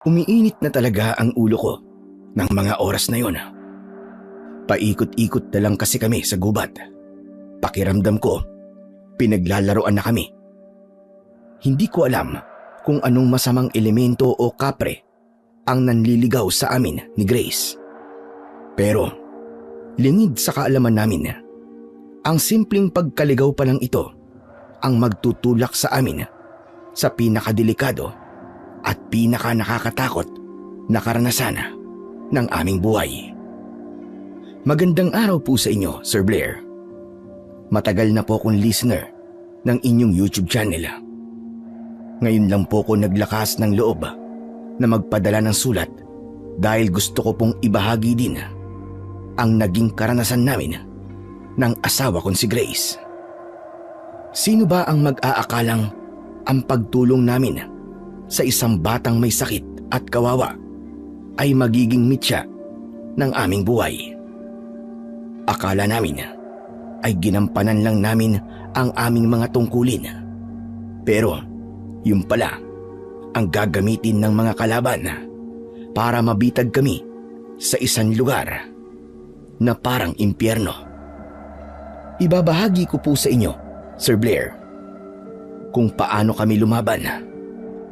Umiinit na talaga ang ulo ko ng mga oras na yon. Paikot-ikot na lang kasi kami sa gubat. Pakiramdam ko, pinaglalaroan na kami. Hindi ko alam kung anong masamang elemento o kapre ang nanliligaw sa amin ni Grace. Pero lingid sa kaalaman namin, ang simpleng pagkaligaw pa lang ito ang magtutulak sa amin sa pinakadelikado at pinaka nakakatakot na karanasan ng aming buhay. Magandang araw po sa inyo, Sir Blair. Matagal na po akong listener ng inyong YouTube channel. Ngayon lang po ako naglakas ng loob na magpadala ng sulat dahil gusto ko pong ibahagi din ang naging karanasan namin ng asawa kong si Grace. Sino ba ang mag-aakalang ang pagtulong namin sa isang batang may sakit at kawawa ay magiging mitya ng aming buhay? Akala namin ay ginampanan lang namin ang aming mga tungkulin. Pero yun pala ang gagamitin ng mga kalaban para mabitag kami sa isang lugar na parang impyerno. Ibabahagi ko po sa inyo, Sir Blair, kung paano kami lumaban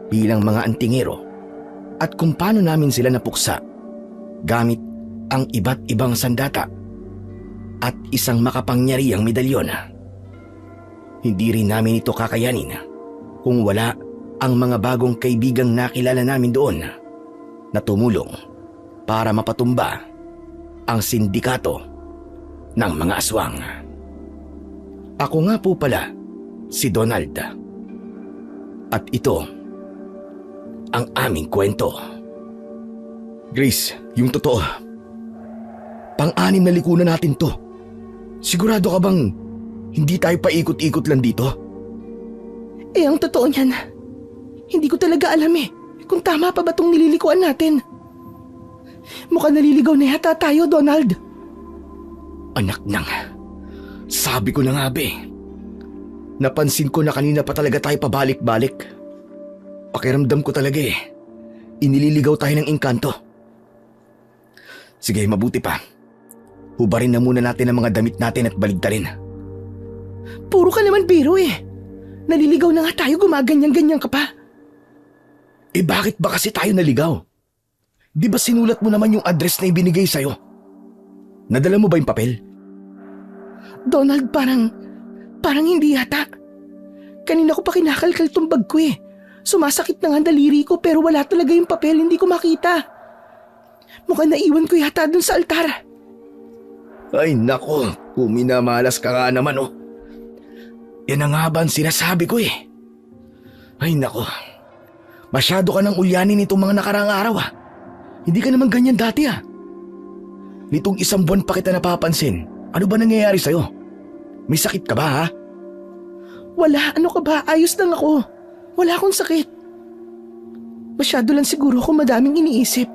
bilang mga antingero at kung paano namin sila napuksa gamit ang iba't ibang sandata at isang makapangyarihang medalyon. Hindi rin namin ito kakayanin kung wala ang mga bagong kaibigang nakilala namin doon na tumulong para mapatumba ang sindikato ng mga aswang. Ako nga po pala si Donald. At ito ang aming kwento. Grace, yung totoo. Pang-anim na likunan natin to. Sigurado ka bang hindi tayo paikot-ikot lang dito? Ang totoo niyan, hindi ko talaga alam kung tama pa ba itong nililikuan natin. Mukhang naliligaw na yata tayo, Donald. Anak nang, sabi ko na nga be. Napansin ko na kanina pa talaga tayo pabalik-balik. Pakiramdam ko talaga inililigaw tayo ng engkanto. Sige, mabuti pa. Hubarin na muna natin ang mga damit natin at baligtarin. Puro ka naman biro Naliligaw na nga tayo, gumaganyan-ganyan ka pa. Bakit ba kasi tayo naligaw? Di ba sinulat mo naman yung address na ibinigay sa'yo? Nadala mo ba yung papel? Donald, parang hindi yata. Kanina ko pa kinakalkal tong bag ko Sumasakit na nga ang daliri ko pero wala talaga yung papel, hindi ko makita. Mukhang naiwan ko yata dun sa altar. Ay nako, kuminamalas ka nga naman Yan ang nga ba ang sinasabi ko Ay nako, masyado ka nang ulyanin itong mga nakaraang araw Hindi ka naman ganyan dati Nitong isang buwan pa kita napapansin. Ano ba nangyayari sa'yo? May sakit ka ba Wala, ano ka ba? Ayos lang ako. Wala akong sakit. Masyado lang siguro ako madaming iniisip.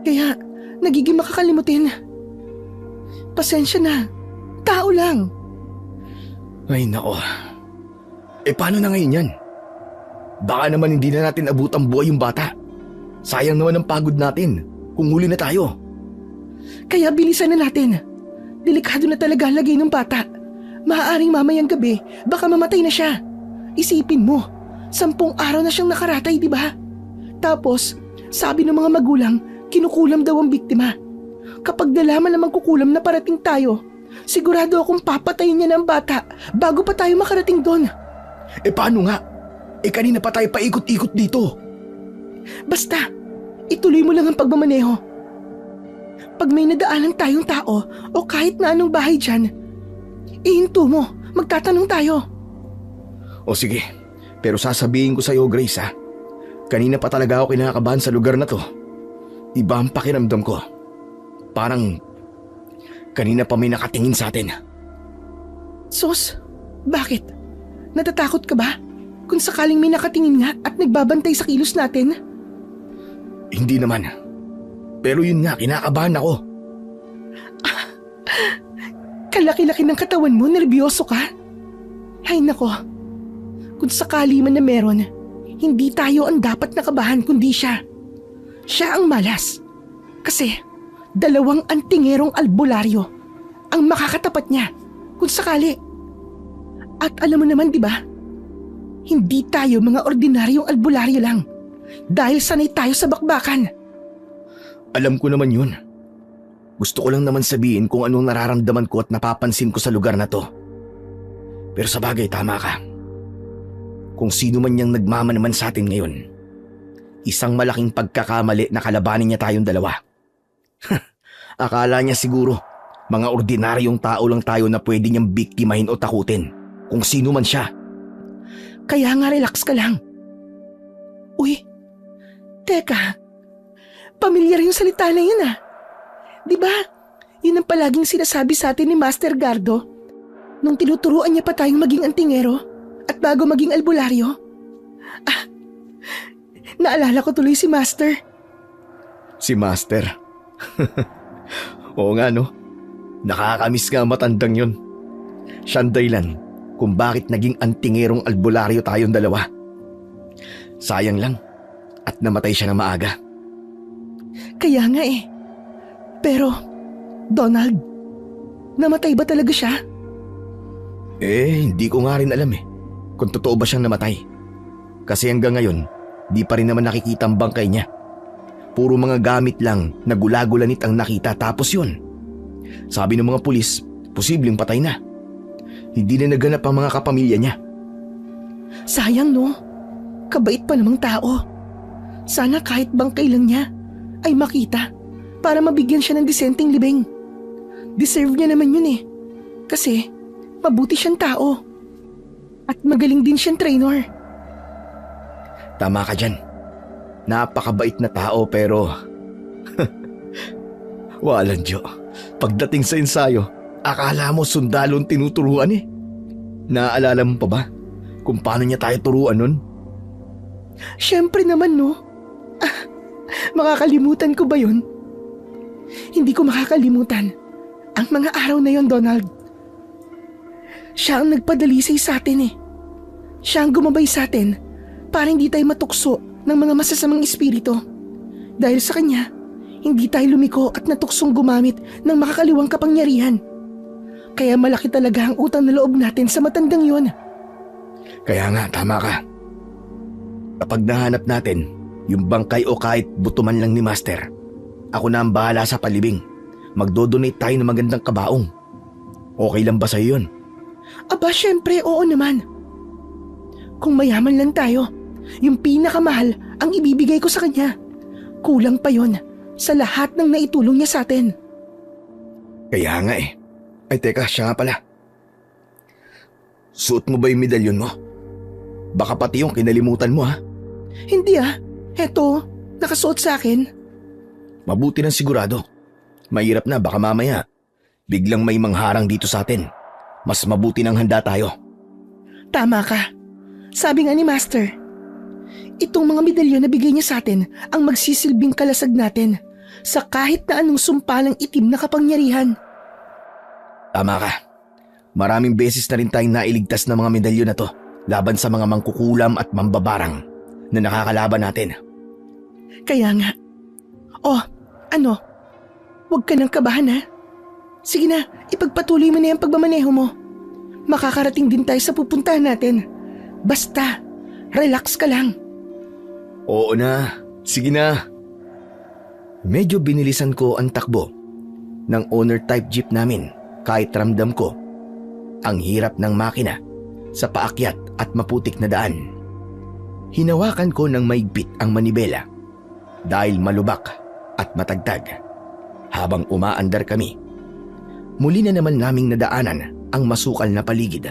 Kaya nagiging makakalimutin. Pasensya na. Tao lang. Ay nako. Paano na ngayon yan? Baka naman hindi na natin abutang buhay yung bata. Sayang naman ang pagod natin kung huli na tayo. Kaya bilisan na natin. Delikado na talaga ang lagay ng bata. Maaaring mamayang gabi, baka mamatay na siya. Isipin mo, 10 araw na siyang nakaratay, di ba? Tapos, sabi ng mga magulang, kinukulam daw ang biktima. Kapag nalaman namang kukulam na parating tayo, sigurado akong papatayin niya ng bata bago pa tayo makarating doon. Paano nga? Kanina pa tayo paikot-ikot dito. Basta, ituloy mo lang ang pagmamaneho. Pag may nadaanan tayong tao o kahit na anong bahay dyan, ihinto mo, magtatanong tayo. O sige, pero sasabihin ko sa'yo, Grace kanina pa talaga ako kinakabahan sa lugar na to. Iba ang pakiramdam ko. Parang kanina pa may nakatingin sa atin. Sos, bakit? Natatakot ka ba? Kung sakaling may nakatingin nga at nagbabantay sa kilos natin? Hindi naman. Pero yun nga, kinakabahan ako. Kalaki-laki ng katawan mo, nerbiyoso ka? Ay nako, kung sakali man na meron, hindi tayo ang dapat nakabahan kundi siya. Siya ang malas. Kasi 2 antingerong albularyo ang makakatapat niya kung sakali. At alam mo naman, di ba? Hindi tayo mga ordinaryong albularyo lang dahil sanay tayo sa bakbakan. Alam ko naman yun. Gusto ko lang naman sabihin kung anong nararamdaman ko at napapansin ko sa lugar na to. Pero sa bagay, tama ka. Kung sino man niyang nagmamanaman sa atin ngayon, isang malaking pagkakamali na kalabanin niya tayong dalawa. Akala niya siguro, mga ordinaryong tao lang tayo na pwede niyang biktimahin o takutin, kung sino man siya. Kaya nga relax ka lang. Uy, teka. Pamilyar yung salita na yun ah. Di ba? Yun ang palaging sinasabi sa atin ni Master Gardo nung tinuturuan niya pa tayong maging antingero at bago maging albularyo. Ah, naalala ko tuloy si Master. Si Master? Oo nga no. Nakakamiss nga matandang yun. Siya ang dahilan kung bakit naging antingerong albularyo tayong dalawa. Sayang lang at namatay siya ng maaga. Kaya nga eh. Pero, Donald, namatay ba talaga siya? Hindi ko nga rin alam kung totoo ba siyang namatay. Kasi hanggang ngayon, di pa rin naman nakikita ang bangkay niya. Puro mga gamit lang na gulagulanit ang nakita tapos yun. Sabi ng mga pulis, posibleng patay na. Hindi na naganap ang mga kapamilya niya. Sayang no, kabait pa namang tao. Sana kahit bangkay lang niya ay makita para mabigyan siya ng disenteng libing. Deserve niya naman yun kasi mabuti siyang tao. At magaling din siyang trainer. Tama ka dyan. Napakabait na tao pero walang Diyo. Pagdating sa ensayo, akala mo sundalong tinuturuan Naaalala mo pa ba kung paano niya tayo turuan nun? Siyempre naman no. Makakalimutan ko ba yun? Hindi ko makakalimutan ang mga araw na yon, Donald. Siya ang nagpadalisay sa atin Siya ang gumabay sa atin para hindi tayo matukso ng mga masasamang espiritu. Dahil sa kanya, hindi tayo lumiko at natuksong gumamit ng makakaliwang kapangyarihan. Kaya malaki talaga ang utang na loob natin sa matandang yon. Kaya nga, tama ka. Kapag nahanap natin yung bangkay o kahit buto man lang ni Master, ako na ang bahala sa palibing. Magdodonate tayo ng magandang kabaong. Okay lang ba sa'yo yun? Aba, syempre, oo naman. Kung mayaman lang tayo, yung pinakamahal ang ibibigay ko sa kanya. Kulang pa yon sa lahat ng naitulong niya sa atin. Kaya nga Ay teka, siya nga pala. Suot mo ba yung medalyon mo? Baka pati yung kinalimutan mo Hindi Eto, nakasuot sa akin. Mabuti ng sigurado. Mahirap na baka mamaya biglang may mangharang dito sa atin. Mas mabuti nang handa tayo. Tama ka. Sabi nga ni Master, itong mga medalyon na bigay niya sa atin ang magsisilbing kalasag natin sa kahit na anong sumpalang itim na kapangyarihan. Tama ka. Maraming beses na rin tayong nailigtas ng mga medalyon na to laban sa mga mangkukulam at mambabarang na nakakalaban natin. Kaya nga. Huwag ka nang kabahan Sige na, ipagpatuloy mo na yung pagmamaneho mo. Makakarating din tayo sa pupuntahan natin. Basta, relax ka lang. Oo na, sige na. Medyo binilisan ko ang takbo ng owner-type jeep namin kahit ramdam ko ang hirap ng makina sa paakyat at maputik na daan. Hinawakan ko ng maigpit ang manibela dahil malubak at matagtag. Habang umaandar kami, muli na naman naming nadaanan ang masukal na paligid.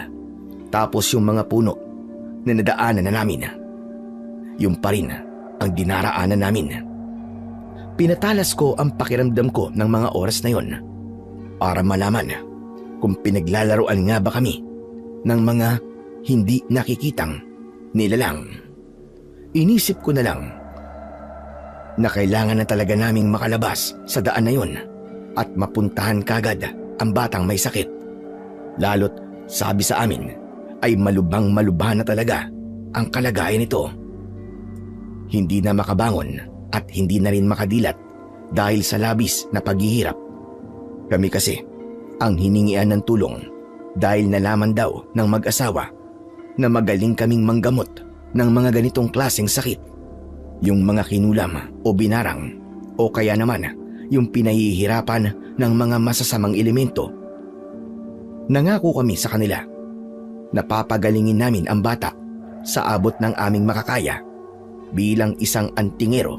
Tapos yung mga puno na nadaanan na namin, yung pa rin ang dinaraanan namin. Pinatalas ko ang pakiramdam ko ng mga oras na yon para malaman kung pinaglalaroan nga ba kami ng mga hindi nakikitang nilalang. Inisip ko na lang na kailangan na talaga naming makalabas sa daan na yon at mapuntahan kagad ang batang may sakit. Lalo't sabi sa amin ay malubhang-malubha na talaga ang kalagayan nito. Hindi na makabangon at hindi na rin makadilat dahil sa labis na paghihirap. Kami kasi ang hiningian ng tulong dahil nalaman daw ng mag-asawa na magaling kaming manggamot ng mga ganitong klaseng sakit. Yung mga kinulam o binarang o kaya naman yung pinahihirapan ng mga masasamang elemento. Nangako kami sa kanila na papagalingin namin ang bata sa abot ng aming makakaya bilang isang antingero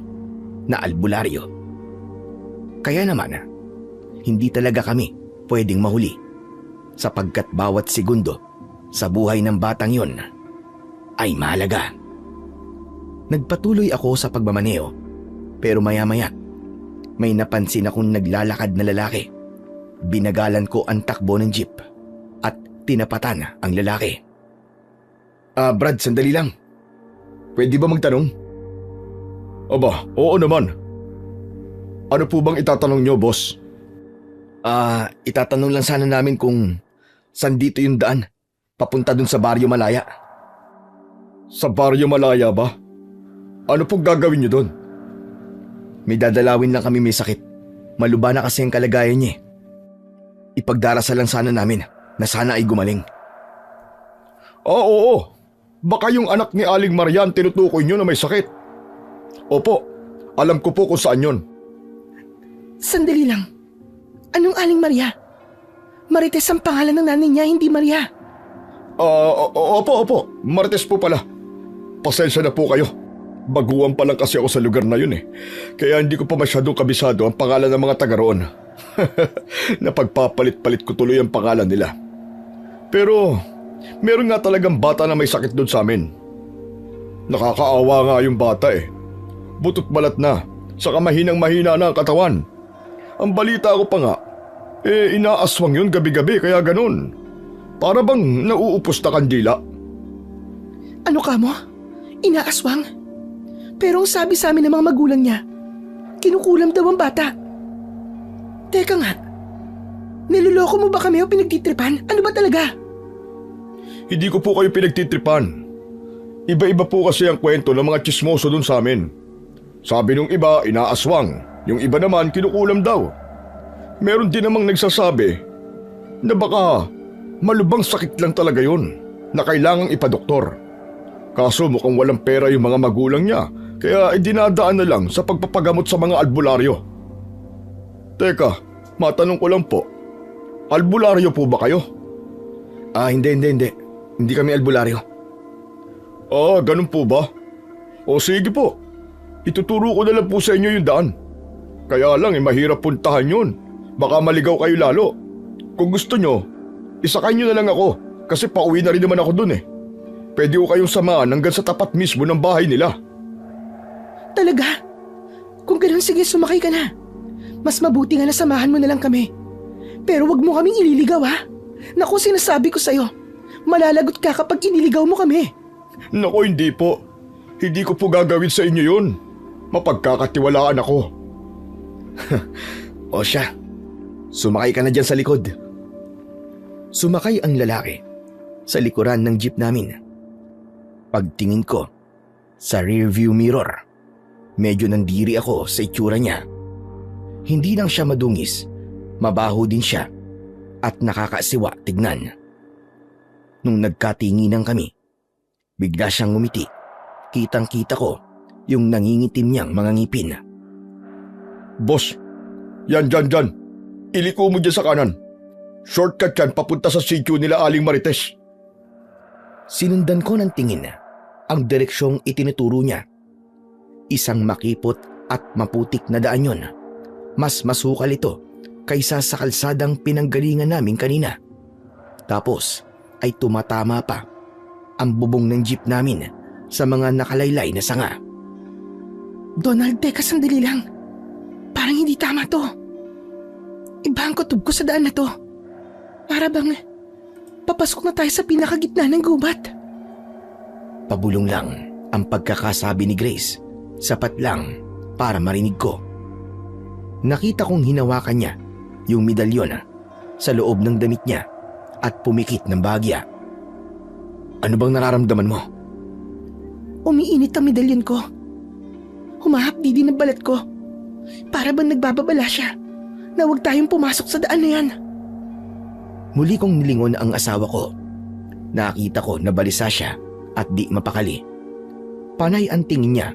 na albularyo. Kaya naman, hindi talaga kami pwedeng mahuli sapagkat bawat segundo sa buhay ng batang yon ay mahalaga. Nagpatuloy ako sa pagmamaneo pero maya-maya may napansin akong naglalakad na lalaki. Binagalan ko ang takbo ng jeep at tinapatan ang lalaki. Brad, sandali lang. Pwede ba magtanong? Aba, oo naman. Ano po bang itatanong nyo, boss? Itatanong lang sana namin kung saan dito yung daan papunta dun sa Baryo Malaya. Sa Baryo Malaya ba? Ano pong gagawin nyo doon? May dadalawin lang kami, may sakit. Maluba na kasi ang kalagayan niya. Ipagdarasal lang sana namin na sana ay gumaling. Oo. Baka yung anak ni Aling Marian tinutukoy nyo na may sakit. Opo, alam ko po kung saan yun. Sandali lang. Anong Aling Maria? Marites ang pangalan ng nanay niya, hindi Maria. Opo. Marites po pala. Pasensya na po kayo. Baguhan pa lang kasi ako sa lugar na yun eh. Kaya hindi ko pa masyadong kabisado ang pangalan ng mga taga roon. Napagpapalit-palit ko tuloy ang pangalan nila. Pero meron nga talagang bata na may sakit doon sa amin. Nakakaawa nga yung bata eh. Butot balat na, saka mahinang-mahina na ang katawan. Ang balita ko pa nga, inaaswang yun gabi-gabi kaya ganun. Para bang nauupos na kandila. Ano ka mo? Inaaswang? Pero ang sabi sa amin ng mga magulang niya, kinukulam daw ang bata. Teka nga, niloloko mo ba kami o pinagtitripan? Ano ba talaga? Hindi ko po kayo pinagtitripan. Iba-iba po kasi ang kwento ng mga tsismoso dun sa amin. Sabi nung iba, inaaswang. Yung iba naman, kinukulam daw. Meron din namang nagsasabi na baka malubang sakit lang talaga yun na kailangang ipadoktor. Kaso mukhang walang pera yung mga magulang niya, kaya dinadaan na lang sa pagpapagamot sa mga albularyo. Teka, matanong ko lang po, albularyo po ba kayo? Hindi. Hindi kami albularyo. Ganun po ba? O sige po, ituturo ko na lang po sa inyo yung daan. Kaya lang mahirap puntahan yun. Baka maligaw kayo lalo. Kung gusto nyo, isakay nyo na lang ako kasi pauwi na rin naman ako dun eh. Pwede ko kayong samahan hanggang sa tapat mismo ng bahay nila. Talaga? Kung ganun, sige, sumakay ka na. Mas mabuti nga na samahan mo na lang kami. Pero wag mo kaming ililigaw, ha? Naku, sinasabi ko sa'yo, malalagot ka kapag iniligaw mo kami. Naku, hindi po. Hindi ko po gagawin sa inyo yun. Mapagkakatiwalaan ako. O siya, sumakay ka na dyan sa likod. Sumakay ang lalaki sa likuran ng jeep namin. Pagtingin ko sa rearview mirror, medyo nandiri ako sa itsura niya. Hindi lang siya madungis, mabaho din siya at nakakasiwa tignan. Nung nagkatinginan kami, bigla siyang ngumiti. Kitang-kita ko yung nangingitim niyang mga ngipin. Boss, yan. Iliko mo dyan sa kanan. Shortcut yan papunta sa sitio nila Aling Marites. Sinundan ko ng tingin ang direksyong itinuturo niya. Isang makipot at maputik na daan yon. Mas masukal ito kaysa sa kalsadang pinanggalingan namin kanina. Tapos ay tumatama pa ang bubong ng jeep namin sa mga nakalaylay na sanga. Donald, teka sandali lang. Parang hindi tama to. Iba ang kutob ko sa daan na to. Para bang papasok na tayo sa pinakagitna ng gubat. Pabulong lang ang pagkakasabi ni Grace. Sapat lang para marinig ko. Nakita kong hinawakan niya yung medalyon sa loob ng damit niya at pumikit ng bahagya. Ano bang nararamdaman mo? Umiinit ang medalyon ko. Humahapdi din ang balat ko. Para bang nagbababala siya na huwag tayong pumasok sa daan na yan. Muli kong nilingon ang asawa ko. Nakita ko na balisa siya at di mapakali. Panay ang tingin niya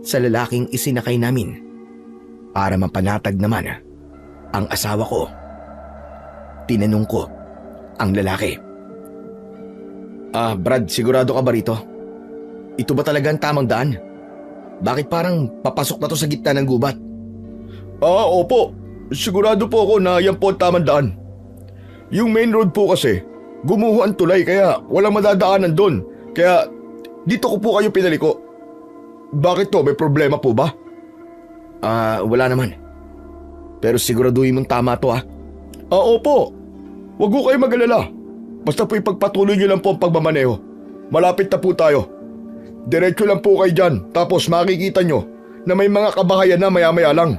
sa lalaking isinakay namin. Para mapanatag naman ang asawa ko. Tinanong ko ang lalaki. Brad, sigurado ka ba rito? Ito ba talaga ang tamang daan? Bakit parang papasok na to sa gitna ng gubat? Opo. Sigurado po ako na yan po ang tamang daan. Yung main road po kasi, gumuho ang tulay kaya walang madadaanan doon. Kaya dito ko po kayo pinaliko. Bakit to? May problema po ba? Wala naman. Pero siguraduhin mong tama to Opo. Huwag ko kayo mag-alala. Basta po ipagpatuloy niyo lang po ang pagmamaneho. Malapit na po tayo. Diretso lang po kayo dyan, tapos makikita nyo na may mga kabahayan na maya-maya lang.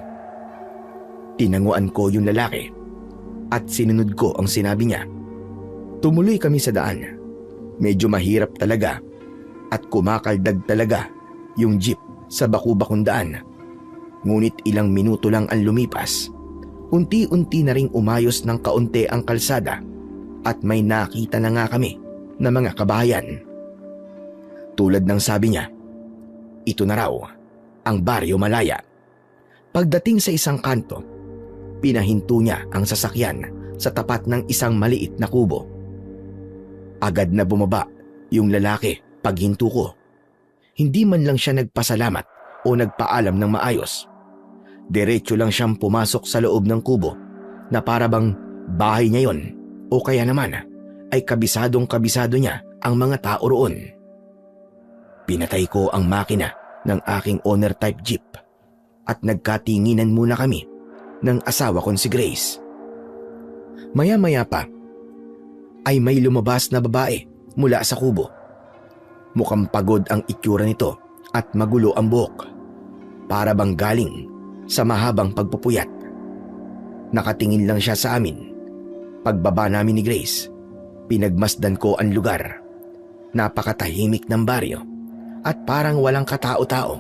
Tinanguan ko yung lalaki at sinunod ko ang sinabi niya. Tumuloy kami sa daan. Medyo mahirap talaga at kumakaldag talaga yung jeep sa baku-bakong daan. Ngunit ilang minuto lang ang lumipas. Unti-unti na ring umayos ng kaunti ang kalsada at may nakita na nga kami na mga kabahayan. Tulad ng sabi niya, ito na raw ang Baryo Malaya. Pagdating sa isang kanto, pinahinto niya ang sasakyan sa tapat ng isang maliit na kubo. Agad na bumaba yung lalaki paghinto ko. Hindi man lang siya nagpasalamat o nagpaalam ng maayos. Diretso lang siyang pumasok sa loob ng kubo na para bang bahay niya yon o kaya naman ay kabisadong-kabisado niya ang mga tao roon. Pinatay ko ang makina ng aking owner type jeep at nagkatinginan muna kami ng asawa kong si Grace. Maya-maya pa ay may lumabas na babae mula sa kubo. Mukhang pagod ang itsura nito at magulo ang buhok. Para bang galing sa mahabang pagpupuyat. Nakatingin lang siya sa amin. Pagbaba namin ni Grace, pinagmasdan ko ang lugar. Napakatahimik ng baryo at parang walang katao-tao.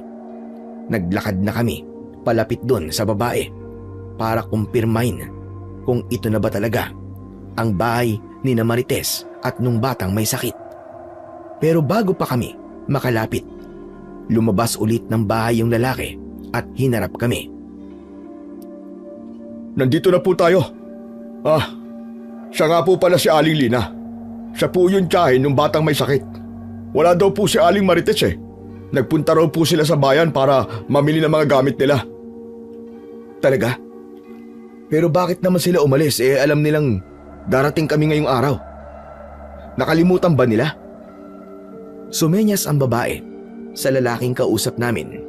Naglakad na kami palapit doon sa babae para kumpirmahin kung ito na ba talaga ang bahay ni na Marites at nung batang may sakit. Pero bago pa kami makalapit, lumabas ulit ng bahay yung lalaki at hinarap kami. Nandito na po tayo. Siya nga po pala si Aling Lina. Siya po yung tiyahin ng batang may sakit. Wala daw po si Aling Marites Nagpunta raw po sila sa bayan para mamili ng mga gamit nila. Talaga? Pero bakit naman sila umalis? Alam nilang darating kami ngayong araw. Nakalimutan ba nila? Sumenyas ang babae sa lalaking kausap namin.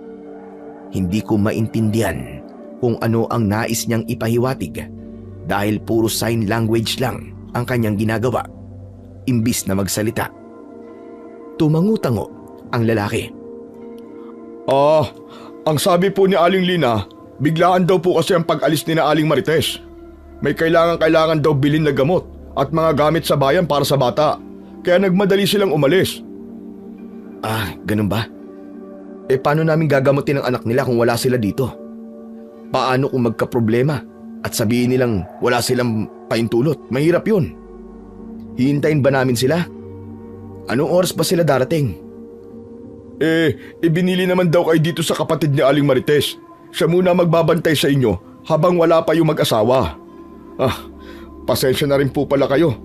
Hindi ko maintindihan kung ano ang nais niyang ipahiwatig dahil puro sign language lang ang kanyang ginagawa, imbis na magsalita. Tumangu-tango ang lalaki. Ang sabi po ni Aling Lina, biglaan daw po kasi ang pag-alis ni na Aling Marites. May kailangan daw bilhin na gamot at mga gamit sa bayan para sa bata, kaya nagmadali silang umalis. Ganun ba? Paano namin gagamutin ang anak nila kung wala sila dito? Paano kung magkaproblema at sabihin nilang wala silang paintulot? Mahirap yun. Hihintayin ba namin sila? Anong oras ba sila darating? Ibinili naman daw kayo dito sa kapatid ni Aling Marites. Siya muna magbabantay sa inyo habang wala pa yung mag-asawa. Pasensya na rin po pala kayo.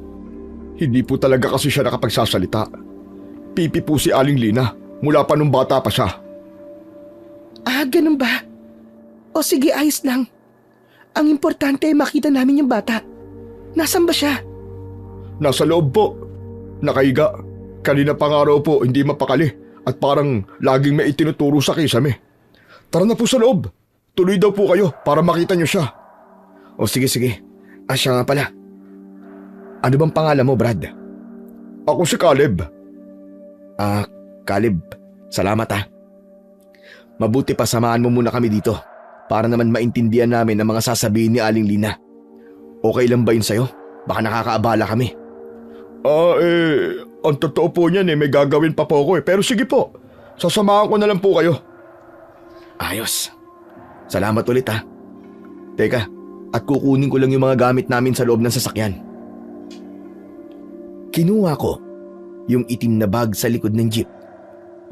Hindi po talaga kasi siya nakapagsasalita. Pipi po si Aling Lina mula pa nung bata pa siya. Ganun ba? O sige, ayos lang. Ang importante ay makita namin yung bata. Nasaan ba siya? Nasa loob po. Nakahiga. Kanina pa nga raw po hindi mapakali at parang laging may itinuturo sa kisame. Tara na po sa loob. Tuloy daw po kayo para makita niyo siya. O sige. Siya nga pala. Ano bang pangalan mo, Brad? Ako si Caleb. Caleb, salamat Mabuti pa samahan mo muna kami dito para naman maintindihan namin ang mga sasabihin ni Aling Lina. Okay lang ba yun sa'yo? Baka nakakaabala kami. Ang totoo po niyan may gagawin pa po ako Pero sige po, sasamahan ko na lang po kayo. Ayos. Salamat ulit ha. Teka, at kukunin ko lang yung mga gamit namin sa loob ng sasakyan. Kinuha ko yung itim na bag sa likod ng jeep.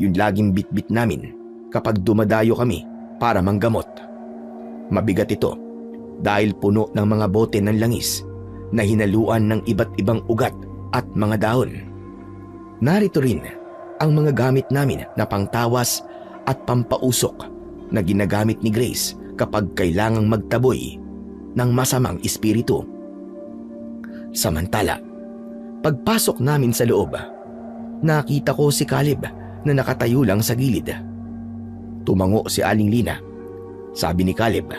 Yung laging bitbit namin kapag dumadayo kami para manggamot. Mabigat ito dahil puno ng mga bote ng langis na hinaluan ng iba't ibang ugat at mga dahon. Narito rin ang mga gamit namin na pangtawas at pampausok na ginagamit ni Grace kapag kailangang magtaboy ng masamang espiritu. Samantala, pagpasok namin sa loob, nakita ko si Caleb na nakatayo lang sa gilid. Tumango si Aling Lina. Sabi ni Caleb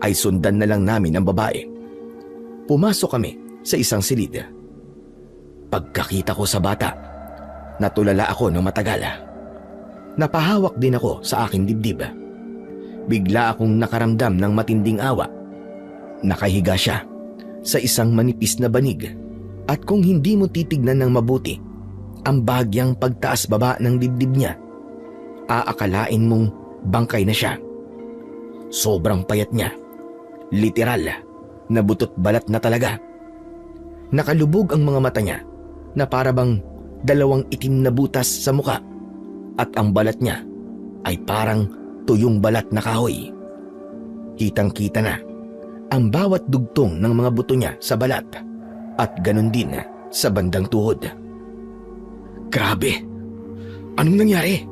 ay sundan na lang namin ang babae. Pumasok kami sa isang silid. Pagkakita ko sa bata, natulala ako ng matagal. Napahawak din ako sa aking dibdib. Bigla akong nakaramdam ng matinding awa. Nakahiga siya sa isang manipis na banig at kung hindi mo titignan ng mabuti ang bahagyang pagtaas baba ng dibdib niya, aakalain mong bangkay na siya. Sobrang payat niya. Literal na butot balat na talaga. Nakalubog ang mga mata niya na parabang dalawang itim na butas sa muka at ang balat niya ay parang tuyong balat na kahoy. Kitang-kita na ang bawat dugtong ng mga buto niya sa balat at ganun din sa bandang tuhod. Grabe! Anong nangyari?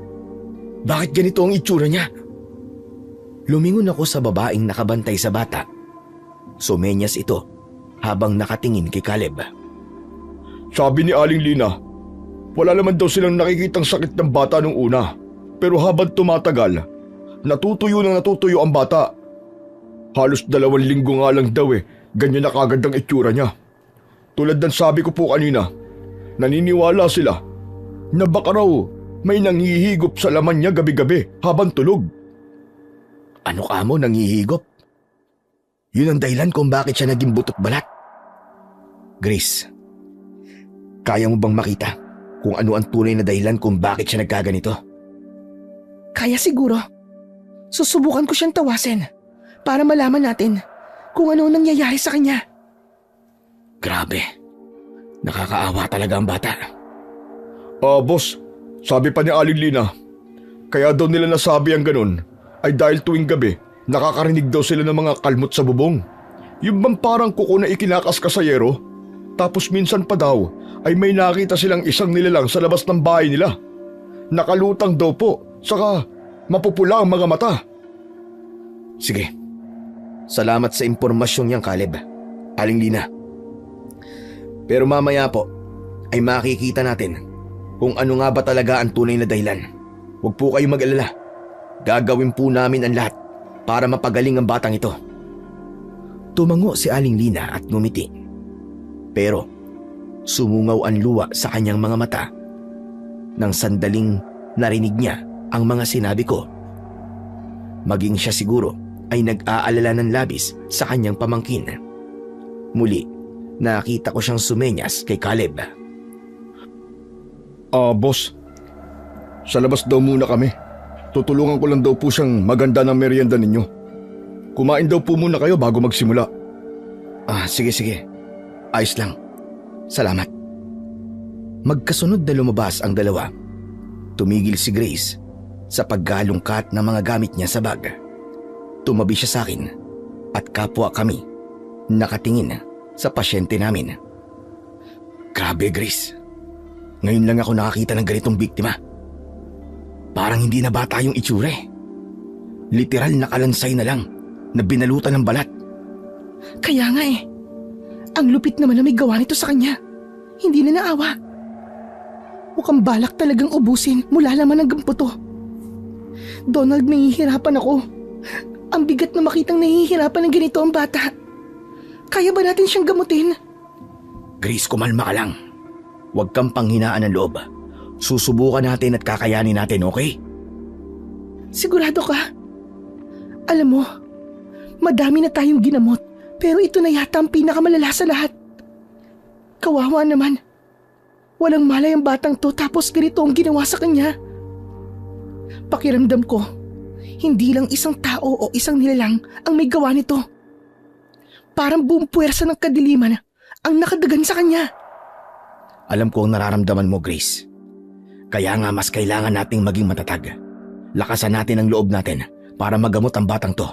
Bakit ganito ang itsura niya? Lumingon ako sa babaeng nakabantay sa bata. Sumenyas ito habang nakatingin kay Caleb. Sabi ni Aling Lina, wala naman daw silang nakikitang sakit ng bata nung una. Pero habang tumatagal, natutuyo ang bata. Halos 2 linggo nga lang daw ganyan na kagad ang itsura niya. Tulad ng sabi ko po kanina, naniniwala sila na baka raw may nanghihigop sa laman niya gabi-gabi habang tulog. Ano ka mo nanghihigop? Yun ang dahilan kung bakit siya naging butot balat. Grace, kaya mo bang makita kung ano ang tunay na dahilan kung bakit siya nagkaganito? Kaya siguro. Susubukan ko siyang tawasin para malaman natin kung ano nangyayari sa kanya. Grabe, nakakaawa talaga ang bata. Boss, sabi pa ni Aling Lina, kaya daw nila nasabi ang ganun ay dahil tuwing gabi nakakarinig daw sila ng mga kalmot sa bubong. Yung bang parang kuko na ikinakaskas sa yero, tapos minsan pa daw ay may nakita silang isang nilalang sa labas ng bahay nila. Nakalutang daw po, saka mapupula ang mga mata. Sige, salamat sa impormasyon niyang Caleb, Aling Lina. Pero mamaya po ay makikita natin kung ano nga ba talaga ang tunay na dahilan. Huwag po kayong mag-alala. Gagawin po namin ang lahat para mapagaling ang batang ito. Tumango si Aling Lina at ngumiti. Pero sumungaw ang luwa sa kanyang mga mata nang sandaling narinig niya ang mga sinabi ko. Maging siya siguro ay nag-aalala ng labis sa kanyang pamangkin. Muli, nakita ko siyang sumenyas kay Caleb. Boss, sa labas daw muna kami. Tutulungan ko lang daw po siyang maganda ng merienda ninyo. Kumain daw po muna kayo bago magsimula. Sige. Ayos lang. Salamat. Magkasunod na lumabas ang dalawa. Tumigil si Grace sa paggalungkat ng mga gamit niya sa bag. Tumabi siya sa akin at kapwa kami nakatingin sa pasyente namin. Grabe, Grace. Ngayon lang ako nakakita ng ganitong biktima. Parang hindi na bata yung itsura eh. Literal na kalansay na lang na binalutan ng balat. Kaya nga ang lupit naman na may gawa nito sa kanya. Hindi na naawa. Mukhang balak talagang ubusin mula laman hanggang puto. Donald, nahihirapan ako. Ang bigat na makitang nahihirapan ng ganito ang bata. Kaya ba natin siyang gamutin? Grace, kumalma ka lang. Huwag kang panghinaan ng loob. Susubukan natin at kakayanin natin, okay? Sigurado ka? Alam mo, madami na tayong ginamot, pero ito na yata ang pinakamalala sa lahat. Kawawa naman. Walang malay ang batang to tapos ganito ang ginawa sa kanya. Pakiramdam ko, Hindi lang isang tao o isang nilalang ang may gawa nito. Parang buong puwersa ng kadiliman ang nakadagan sa kanya. Alam ko ang nararamdaman mo, Grace. Kaya nga mas kailangan nating maging matatag. Lakasan natin ang loob natin para magamot ang batang to.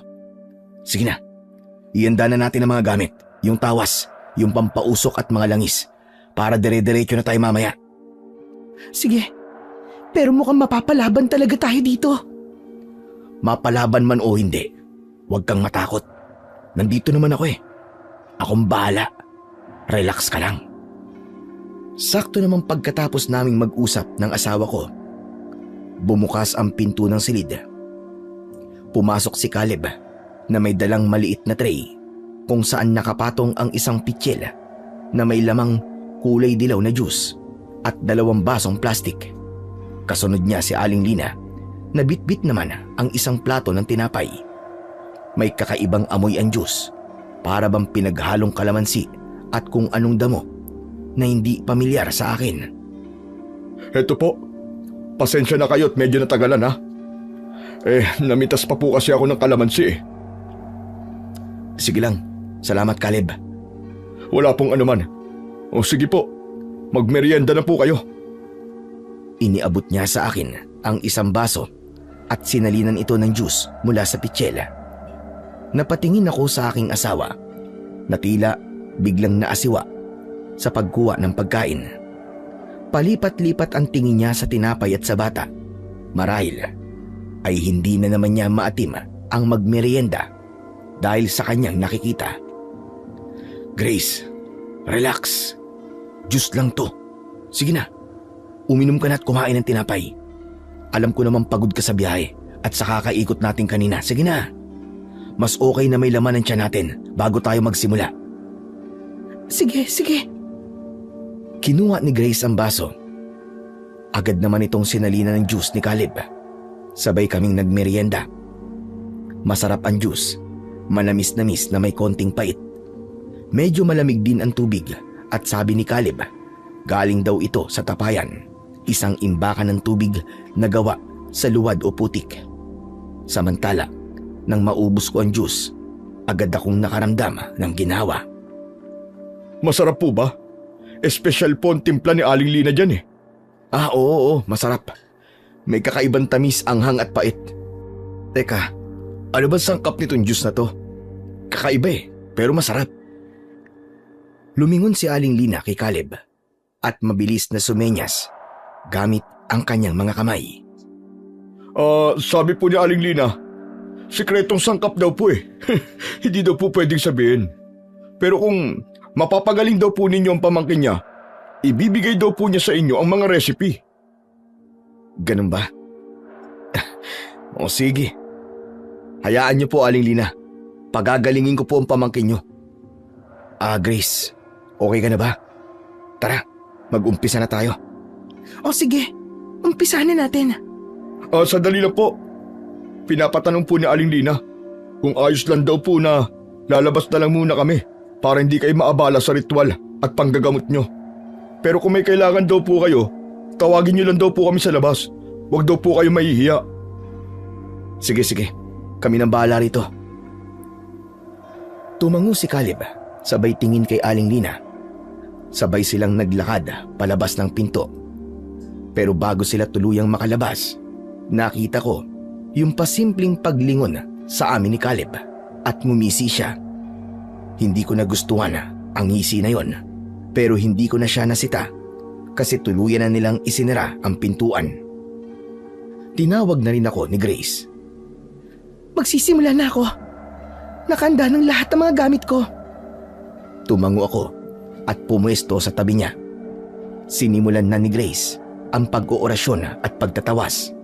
Sige na, ihanda na natin ang mga gamit, yung tawas, yung pampausok at mga langis, para dire-diretso na tayo mamaya. Sige, pero mukhang mapapalaban talaga tayo dito. Mapalaban man o hindi, huwag kang matakot. Nandito naman ako eh. Akong bahala. Relax ka lang. Sakto namang pagkatapos naming mag-usap ng asawa ko, bumukas ang pinto ng silid. Pumasok si Caleb na may dalang maliit na tray kung saan nakapatong ang isang pitsil na may lamang kulay dilaw na juice at 2 basong plastik. Kasunod niya si Aling Lina na bitbit naman ang isang plato ng tinapay. May kakaibang amoy ang juice, para bang pinaghalong kalamansi at kung anong damo na hindi pamilyar sa akin. Eto po, pasensya na kayo at medyo natagalan ha. Namitas pa po kasi ako ng kalamansi eh. Sige lang, salamat Caleb. Wala pong anuman. O sige po, magmerienda na po kayo. Iniabot niya sa akin ang isang baso at sinalinan ito ng juice mula sa pitsela. Napatingin ako sa aking asawa na tila biglang naasiwa sa pagkuha ng pagkain. Palipat-lipat ang tingin niya sa tinapay at sa bata. Marahil ay hindi na naman niya maatim ang magmerienda dahil sa kanyang nakikita. Grace, relax. Juice lang to. Sige na, uminom ka na at kumain ng tinapay. Alam ko naman pagod ka sa biyahe at sa kakaikot natin kanina. Sige na. Mas okay na may laman ng tiyan natin bago tayo magsimula. Sige. Kinuha ni Grace ang baso. Agad naman itong sinalina ng juice ni Caleb. Sabay kaming nagmerienda. Masarap ang juice. Manamis-namis na may konting pait. Medyo malamig din ang tubig at sabi ni Caleb, galing daw ito sa tapayan. Isang imbakan ng tubig na gawa sa luwad o putik. Samantala, nang maubos ko ang juice, agad akong nakaramdam ng ginawa. Masarap po ba? Espesyal po ang timpla ni Aling Lina dyan eh. Oo, masarap. May kakaibang tamis, anghang at pait. Teka, ano ba sangkap nitong juice na to? Kakaiba eh, pero masarap. Lumingon si Aling Lina kay Caleb at mabilis na sumenyas gamit ang kanyang mga kamay. Sabi po ni Aling Lina, sikretong sangkap daw po eh. Hindi daw po pwedeng sabihin. Pero kung mapapagaling daw po ninyo ang pamangkin niya, ibibigay daw po niya sa inyo ang mga recipe. Ganun ba? O sige. Hayaan niyo po, Aling Lina. Pagagalingin ko po ang pamangkin niyo. Grace, okay ka na ba? Tara, mag-umpisa na tayo. O sige, umpisahan na natin. Sandali lang po. Pinapatanong po ni Aling Lina kung ayos lang daw po na lalabas na lang muna kami para hindi kayo maabala sa ritual at panggagamot nyo. Pero kung may kailangan daw po kayo, tawagin nyo lang daw po kami sa labas. Huwag daw po kayo mahihiya. Sige, kami nang bahala rito. Tumango si Caleb, sabay tingin kay Aling Lina. Sabay silang naglakad palabas ng pinto. Pero bago sila tuluyang makalabas, nakita ko yung pasimpleng paglingon sa amin ni Caleb at ngumisi siya. Hindi ko nagustuhan ang ngisi na yon, pero hindi ko na siya nasita kasi tuluyan na nilang isinara ang pintuan. Tinawag na rin ako ni Grace. Magsisimula na ako. Nakahanda ng lahat ng mga gamit ko. Tumango ako at pumuesto sa tabi niya. Sinimulan na ni Grace ang pag-oorasyon at pagtatawas.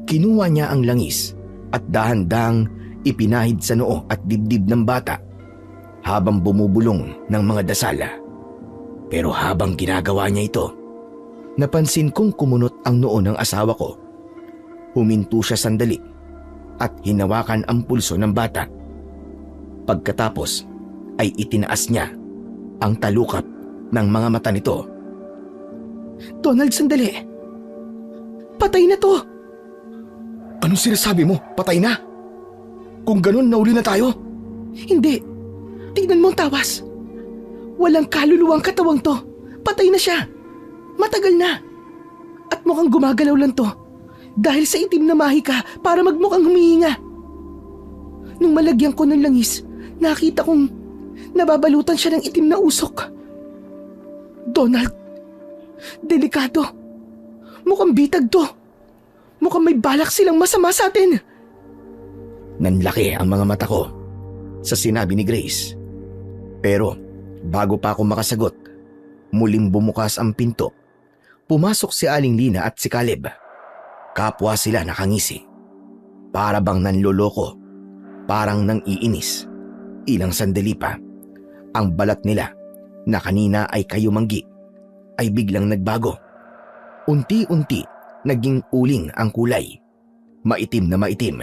Kinuha niya ang langis at dahan-dahang ipinahid sa noo at dibdib ng bata habang bumubulong ng mga dasal. Pero habang ginagawa niya ito, napansin kong kumunot ang noo ng asawa ko. Huminto siya sandali at hinawakan ang pulso ng bata. Pagkatapos ay itinaas niya ang talukap ng mga mata nito. Donald, sandali. Patay na to. Anong sinasabi mo? Patay na? Kung ganun, nauli na tayo? Hindi. Tignan mo ang tawas. Walang kaluluwang katawang to. Patay na siya. Matagal na. At mukhang gumagalaw lang to. Dahil sa itim na mahika para magmukhang humihinga. Nung malagyan ko ng langis, nakita kong nababalutan siya ng itim na usok. Donald, delikado. Mukhang bitag to. Mukhang may balak silang masama sa atin. Nanlaki ang mga mata ko sa sinabi ni Grace. Pero bago pa ako makasagot, muling bumukas ang pinto. Pumasok si Aling Lina at si Caleb. Kapwa sila nakangisi. Para bang nanloloko, parang nang iinis. Ilang sandali pa, ang balat nila na kanina ay kayumanggi ay biglang nagbago. Unti-unti naging uling ang kulay. Maitim na maitim.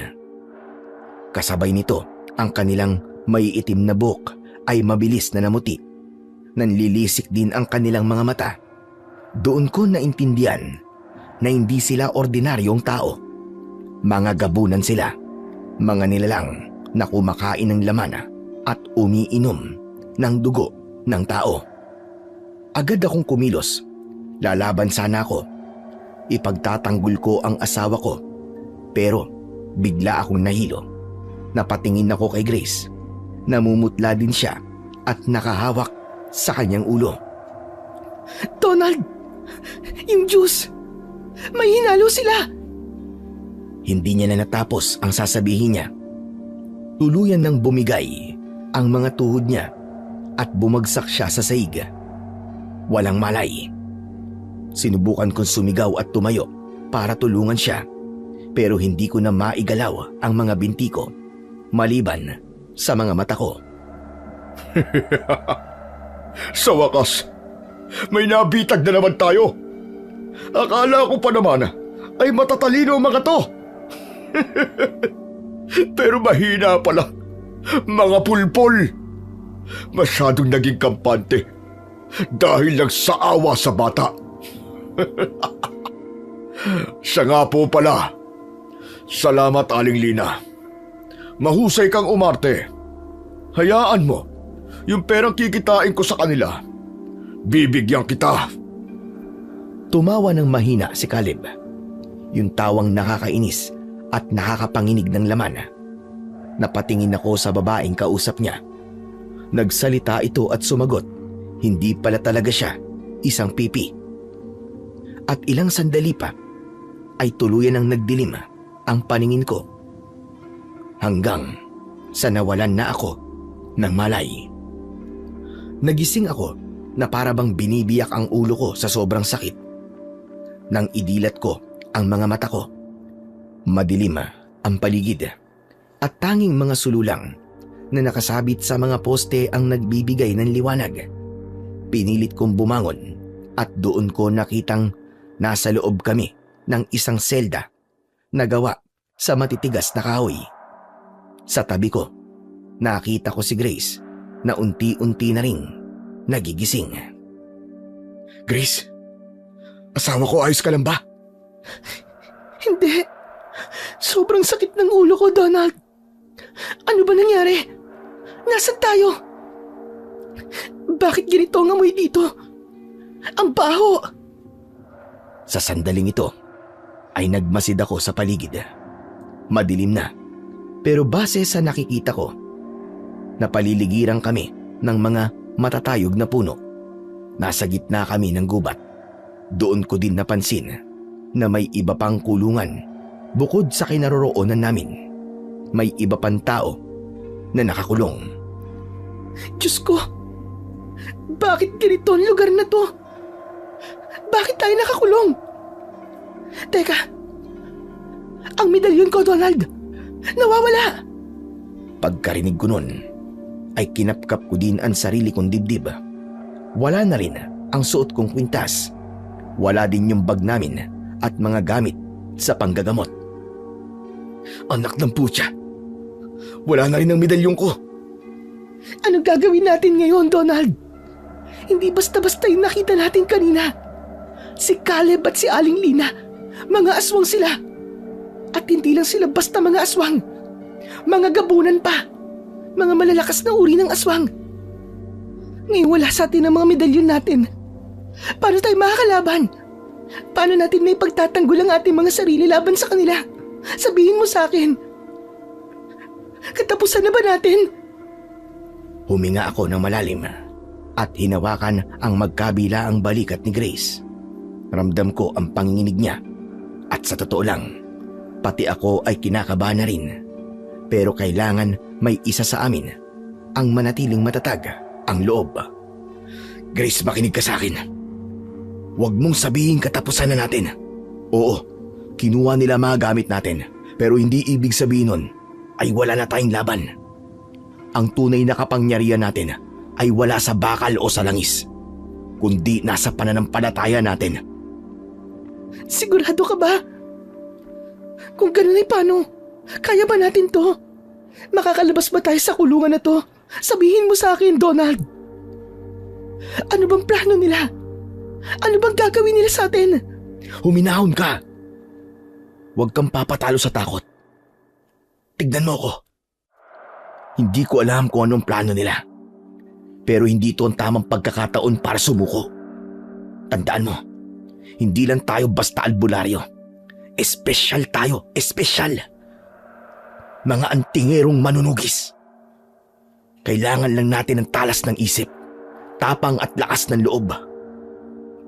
Kasabay nito, ang kanilang maiitim na buhok ay mabilis na namuti. Nanlilisik din ang kanilang mga mata. Doon ko naintindihan na hindi sila ordinaryong tao. Mga gabunan sila, mga nilalang na kumakain ng laman at umiinom ng dugo ng tao. Agad akong kumilos. Lalaban sana ako. Ipagtatanggol ko ang asawa ko. Pero bigla akong nahilo. Napatingin ako kay Grace. Namumutla din siya at nakahawak sa kanyang ulo. Donald! Yung juice! May hinalo sila! Hindi niya na natapos ang sasabihin niya. Tuluyan nang bumigay ang mga tuhod niya at bumagsak siya sa sahig. Walang malay. Sinubukan kong sumigaw at tumayo para tulungan siya, pero hindi ko na maigalaw ang mga binti ko maliban sa mga mata ko. Sa wakas, may nabitag na naman tayo. Akala ko pa naman ay matatalino ang mga to. Pero mahina pala. Mga pulpol. Masyadong naging kampante dahil lang sa awa sa bata. Siya nga po pala. Salamat, Aling Lina. Mahusay kang umarte. Hayaan mo, yung perang kikitain ko sa kanila, bibigyan kita. Tumawa ng mahina si Caleb. Yung tawang nakakainis at nakakapanginig ng laman. Napatingin ako sa babaeng kausap niya. Nagsalita ito at sumagot. Hindi pala talaga siya isang pipi. At ilang sandali pa ay tuluyan ang nagdilim ang paningin ko. Hanggang sa nawalan na ako ng malay. Nagising ako na para bang binibiyak ang ulo ko sa sobrang sakit. Nang idilat ko ang mga mata ko, madilim ang paligid at tanging mga sululang na nakasabit sa mga poste ang nagbibigay ng liwanag. Pinilit kong bumangon at doon ko nakitang nasa loob kami ng isang selda na gawa sa matitigas na kahoy. Sa tabi ko, nakita ko si Grace na unti-unti na ring nagigising. Grace, asawa ko, ayos ka lang ba? Hindi. Sobrang sakit ng ulo ko, Donald. Ano ba nangyari? Nasaan tayo? Bakit ganito ang amoy dito? Ang baho! Sa sandaling ito ay nagmasid ako sa paligid. Madilim na, pero base sa nakikita ko, napaliligiran kami ng mga matatayog na puno. Nasa gitna kami ng gubat. Doon ko din napansin na may iba pang kulungan bukod sa kinaroroonan namin. May iba pang tao na nakakulong. Diyos ko! Bakit ganito ang lugar na to? Bakit tayo nakakulong? Teka, ang medalyon ko, Donald, nawawala! Pagkarinig ko nun, ay kinapkap ko din ang sarili kong dibdib. Wala na rin ang suot kong kwintas. Wala din yung bag namin at mga gamit sa panggagamot. Anak ng putya! Wala na rin ang medalyon ko. Anong gagawin natin ngayon, Donald? Hindi basta-basta yung nakita natin kanina. Si Caleb at si Aling Lina, mga aswang sila. At hindi lang sila basta mga aswang. Mga gabunan pa. Mga malalakas na uri ng aswang. Ngayon wala sa atin ang mga medalyon natin. Paano tayo makakalaban? Paano natin may pagtatanggol ang ating mga sarili laban sa kanila? Sabihin mo sa akin. Katapusan na ba natin? Huminga ako ng malalim at hinawakan ang magkabilaang balikat ni Grace. Ramdam ko ang panginginig niya at sa totoo lang, pati ako ay kinakabahan na rin. Pero kailangan may isa sa amin ang manatiling matatag ang loob. Grace, makinig ka sa akin. Huwag mong sabihin katapusan na natin. Oo, kinuha nila mga gamit natin, pero hindi ibig sabihin nun ay wala na tayong laban. Ang tunay na kapangyarihan natin ay wala sa bakal o sa langis, kundi nasa pananampalataya natin. Sigurado ka ba? Kung ganun ay paano? Kaya ba natin to? Makakalabas ba tayo sa kulungan na to? Sabihin mo sa akin, Donald. Ano bang plano nila? Ano bang gagawin nila sa atin? Huminahon ka. Huwag kang papatalo sa takot. Tignan mo ko. Hindi ko alam kung anong plano nila. Pero hindi ito ang tamang pagkakataon para sumuko. Tandaan mo, hindi lang tayo basta albularyo. Espesyal tayo, espesyal. Mga antingerong manunugis. Kailangan lang natin ng talas ng isip, tapang at lakas ng loob.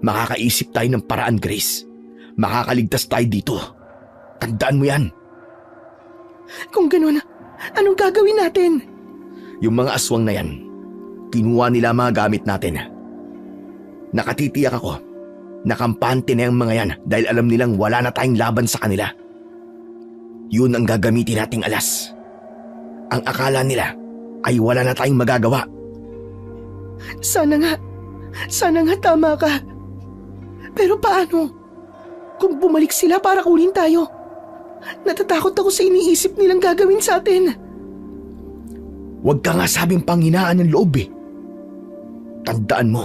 Makakaisip tayo ng paraan, Grace. Makakaligtas tayo dito. Tandaan mo yan. Kung ganun, anong gagawin natin? Yung mga aswang na yan, kinuha nila mga gamit natin. Nakatitiyak ako, nakampante na yung mga yan dahil alam nilang wala na tayong laban sa kanila. Yun ang gagamitin nating alas. Ang akala nila ay wala na tayong magagawa. Sana nga tama ka. Pero paano? Kung bumalik sila para kunin tayo, natatakot ako sa iniisip nilang gagawin sa atin. Huwag ka nga sabing panghinaan ng loob eh. Tandaan mo,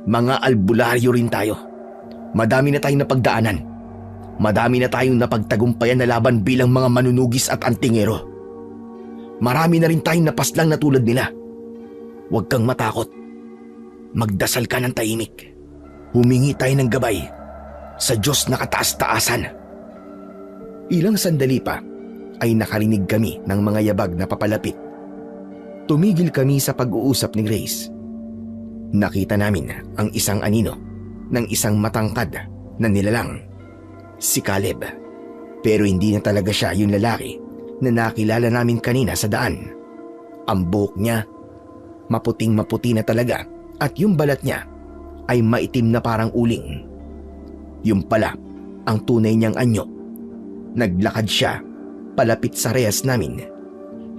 mga albularyo rin tayo. Madami na tayong napagdaanan. Madami na tayong napagtagumpayan na laban bilang mga manunugis at antingero. Marami na rin tayong napaslang na tulad nila. Huwag kang matakot. Magdasal ka ng tahimik. Humingi tayo ng gabay sa Diyos na kataas-taasan. Ilang sandali pa ay nakarinig kami ng mga yabag na papalapit. Tumigil kami sa pag-uusap ni Grace. Nakita namin ang isang anino ng isang matangkad na nilalang, si Caleb. Pero hindi na talaga siya yung lalaki na nakilala namin kanina sa daan. Ang buhok niya, maputing-maputi na talaga at yung balat niya ay maitim na parang uling. Yung pala ang tunay niyang anyo. Naglakad siya palapit sa rehas namin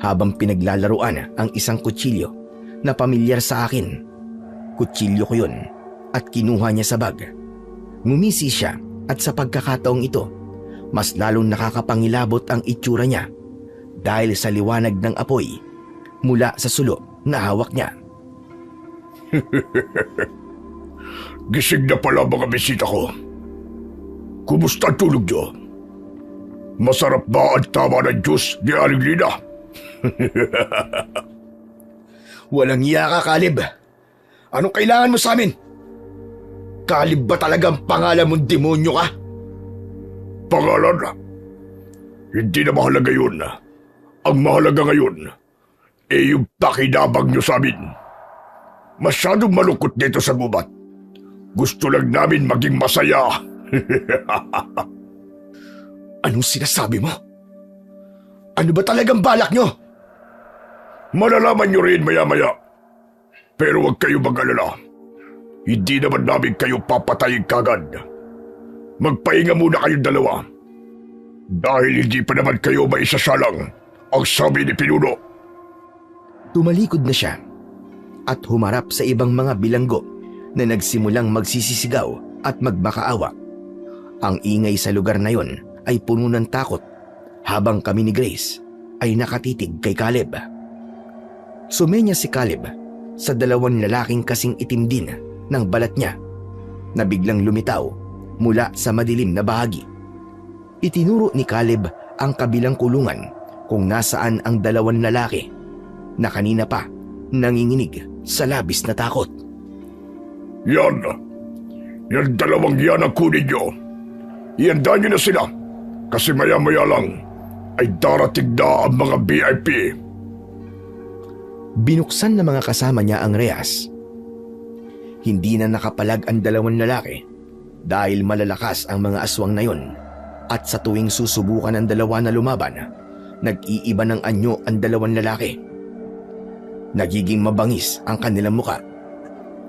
habang pinaglalaruan ang isang kutsilyo na pamilyar sa akin. Kutsilyo ko yun at kinuha niya sa bag. Ngumisi siya at sa pagkakataong ito, mas lalong nakakapangilabot ang itsura niya dahil sa liwanag ng apoy mula sa sulo na hawak niya. Gising na pala mga bisita ko. Kumusta ang tulog niyo? Masarap ba ang tama ng Diyos ni Aling Lina? Walang iya ka, Caleb. Anong kailangan mo sa amin? Caleb ba talagang pangalan mong demonyo ka? Pangalan? Hindi na mahalaga yun. Ang mahalaga ngayon, yung pakinabang niyo sa amin. Masyadong malungkot dito sa gubat. Gusto lang namin maging masaya. Anong sinasabi mo? Ano ba talagang balak nyo? Malalaman niyo rin maya-maya. Pero huwag kayo mag-alala. Hindi naman namin kayo papatayin kagad. Magpahinga muna kayong dalawa. Dahil hindi pa naman kayo maisasalang, ang sabi ni Pinuno. Tumalikod na siya at humarap sa ibang mga bilanggo na nagsimulang magsisisigaw at magmakaawa. Ang ingay sa lugar na yon ay puno ng takot habang kami ni Grace ay nakatitig kay Caleb. Sumenya si Caleb sa dalawang lalaking kasing itim din ng balat niya na biglang lumitaw mula sa madilim na bahagi. Itinuro ni Caleb ang kabilang kulungan kung nasaan ang dalawang lalaki na kanina pa nanginginig sa labis na takot. Yan! Yan dalawang yan ang kunin nyo. Ianda nyo na sila kasi maya-maya lang ay darating na ang mga VIP. Binuksan ng mga kasama niya ang rehas. Hindi na nakapalag ang dalawang lalaki dahil malalakas ang mga aswang na yon, at sa tuwing susubukan ng dalawa na lumaban, nag-iiba ng anyo ang dalawang lalaki. Nagiging mabangis ang kanilang muka.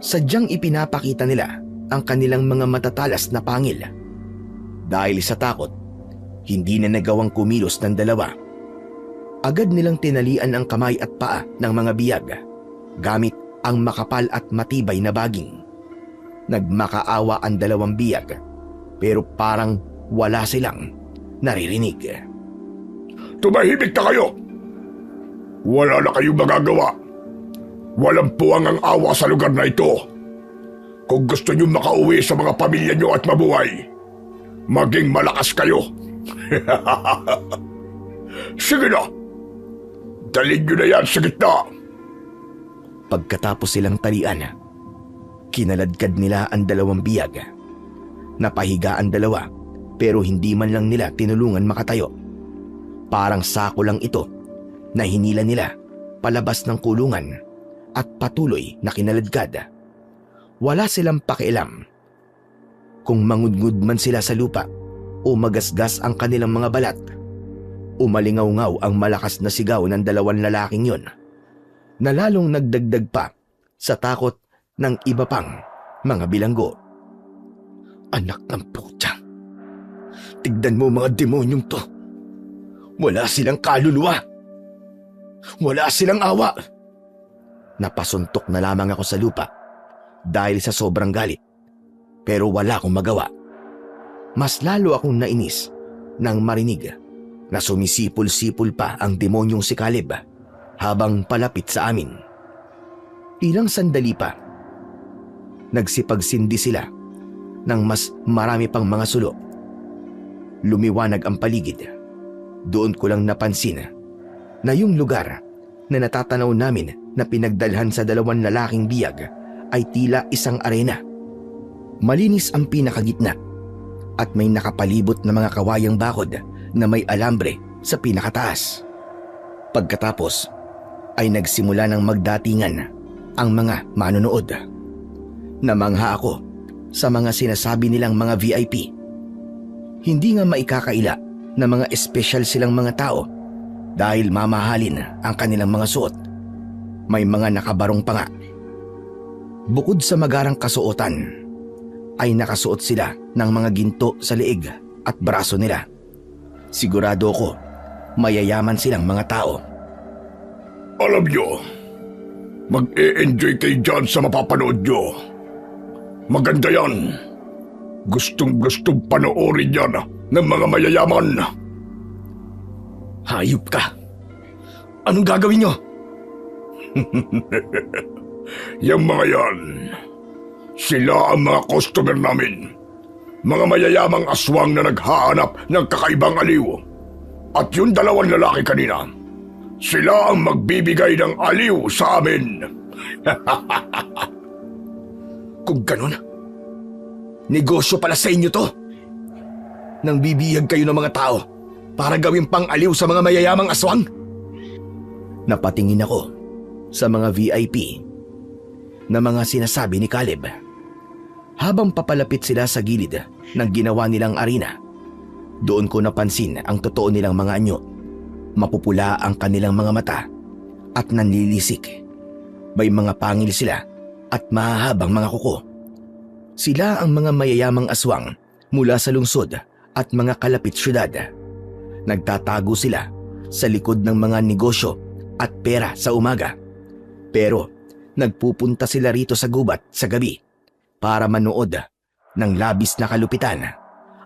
Sadyang ipinapakita nila ang kanilang mga matatalas na pangil. Dahil sa takot, hindi na nagawang kumilos ng dalawa. Agad nilang tinalian ang kamay at paa ng mga biyag gamit ang makapal at matibay na baging. Nagmakaawa ang dalawang biyag pero parang wala silang naririnig. Tumahimik na kayo! Wala na kayong magagawa. Walang puwang ang awa sa lugar na ito. Kung gusto nyo makauwi sa mga pamilya nyo at mabuhay, maging malakas kayo. Sige na! Dalhin nyo na yan sa gitna! Pagkatapos silang talian, kinaladkad nila ang dalawang biyag. Napahiga ang dalawa pero hindi man lang nila tinulungan makatayo. Parang sako lang ito na hinila nila palabas ng kulungan at patuloy na kinaladkad. Wala silang pakialam kung mangudngud man sila sa lupa o magasgas ang kanilang mga balat. Umalingaw-ngaw ang malakas na sigaw ng dalawang lalaking yon, na lalong nagdagdag pa sa takot ng iba pang mga bilanggo. Anak ng putya! Tignan mo mga demonyong to! Wala silang kaluluwa! Wala silang awa! Napasuntok na lamang ako sa lupa dahil sa sobrang galit, pero wala akong magawa. Mas lalo akong nainis nang marinig na sumisipol-sipol pa ang demonyong si Caleb habang palapit sa amin. Ilang sandali pa, nagsipagsindi sila ng mas marami pang mga sulo. Lumiwanag ang paligid. Doon ko lang napansin na yung lugar na natatanaw namin na pinagdalhan sa dalawang lalaking biyag ay tila isang arena. Malinis ang pinakagitna at may nakapalibot na mga kawayang bakod na may alambre sa pinakataas. Pagkatapos ay nagsimula ng magdatingan ang mga manonood. Namangha ako sa mga sinasabi nilang mga VIP. Hindi nga maikakaila na mga espesyal silang mga tao dahil mamahalin ang kanilang mga suot. May mga nakabarong pa nga. Bukod sa magarang kasuotan, ay nakasuot sila ng mga ginto sa leeg at braso nila. Sigurado ko, mayayaman silang mga tao. Alam nyo, mag-e-enjoy kayo dyan sa mapapanood nyo. Maganda yan. Gustong-gustong panoorin yan ng mga mayayaman. Hayop ka! Anong gagawin nyo? Yang mga yan, sila ang mga customer namin. Mga mayayamang aswang na naghahanap ng kakaibang aliw. At yung dalawang lalaki kanina, sila ang magbibigay ng aliw sa amin. Kung ganun, negosyo pala sa inyo to. Nang bibihag kayo ng mga tao para gawing pang-aliw sa mga mayayamang aswang. Napatingin ako sa mga VIP na mga sinasabi ni Caleb. Habang papalapit sila sa gilid ng ginawa nilang arena, doon ko napansin ang totoo nilang mga anyo. Mapupula ang kanilang mga mata at nanlilisik. May mga pangil sila at mahahabang mga kuko. Sila ang mga mayayamang aswang mula sa lungsod at mga kalapit syudad. Nagtatago sila sa likod ng mga negosyo at pera sa umaga. Pero nagpupunta sila rito sa gubat sa gabi para manood ng labis na kalupitan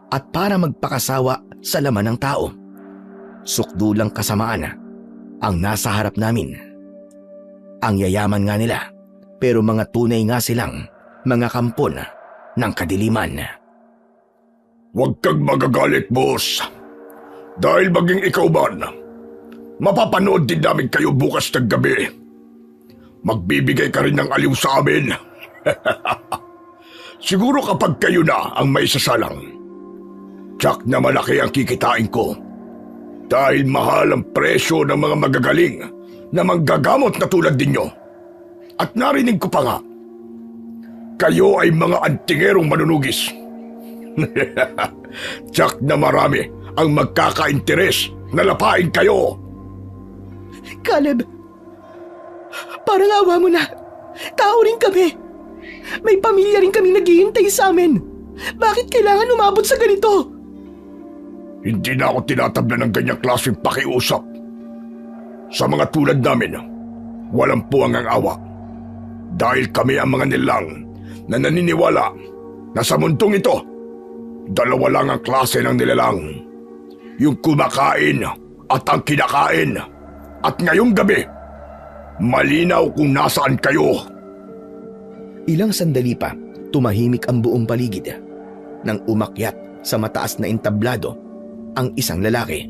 at para magpakasawa sa laman ng tao. Sukdulang kasamaan ang nasa harap namin. Ang yayaman nga nila, pero mga tunay nga silang mga kampon ng kadiliman. Huwag kang magagalit, boss. Dahil maging ikaw man, mapapanood din namin kayo bukas ng gabi. Magbibigay ka rin ng aliw sa amin. Siguro kapag kayo na ang may sasalang, tiyak na malaki ang kikitain ko. Dahil mahal ang presyo ng mga magagaling na manggagamot na tulad ninyo. At narinig ko pa nga, kayo ay mga antingerong manunugis. Tiyak na marami ang magkaka-interes na lapain kayo. Caleb, parang awa mo na. Tao rin kami. May pamilya rin kami naghihintay sa amin. Bakit kailangan umabot sa ganito? Hindi na ako tinatabla ng ganyang klaseng pakiusap. Sa mga tulad namin, walang puwang ang awa. Dahil kami ang mga nilang na naniniwala na sa mundong ito, dalawa lang ang klase ng nilalang. Yung kumakain at ang kinakain. At ngayong gabi, malinaw kung nasaan kayo. Ilang sandali pa, tumahimik ang buong paligid nang umakyat sa mataas na entablado ang isang lalaki.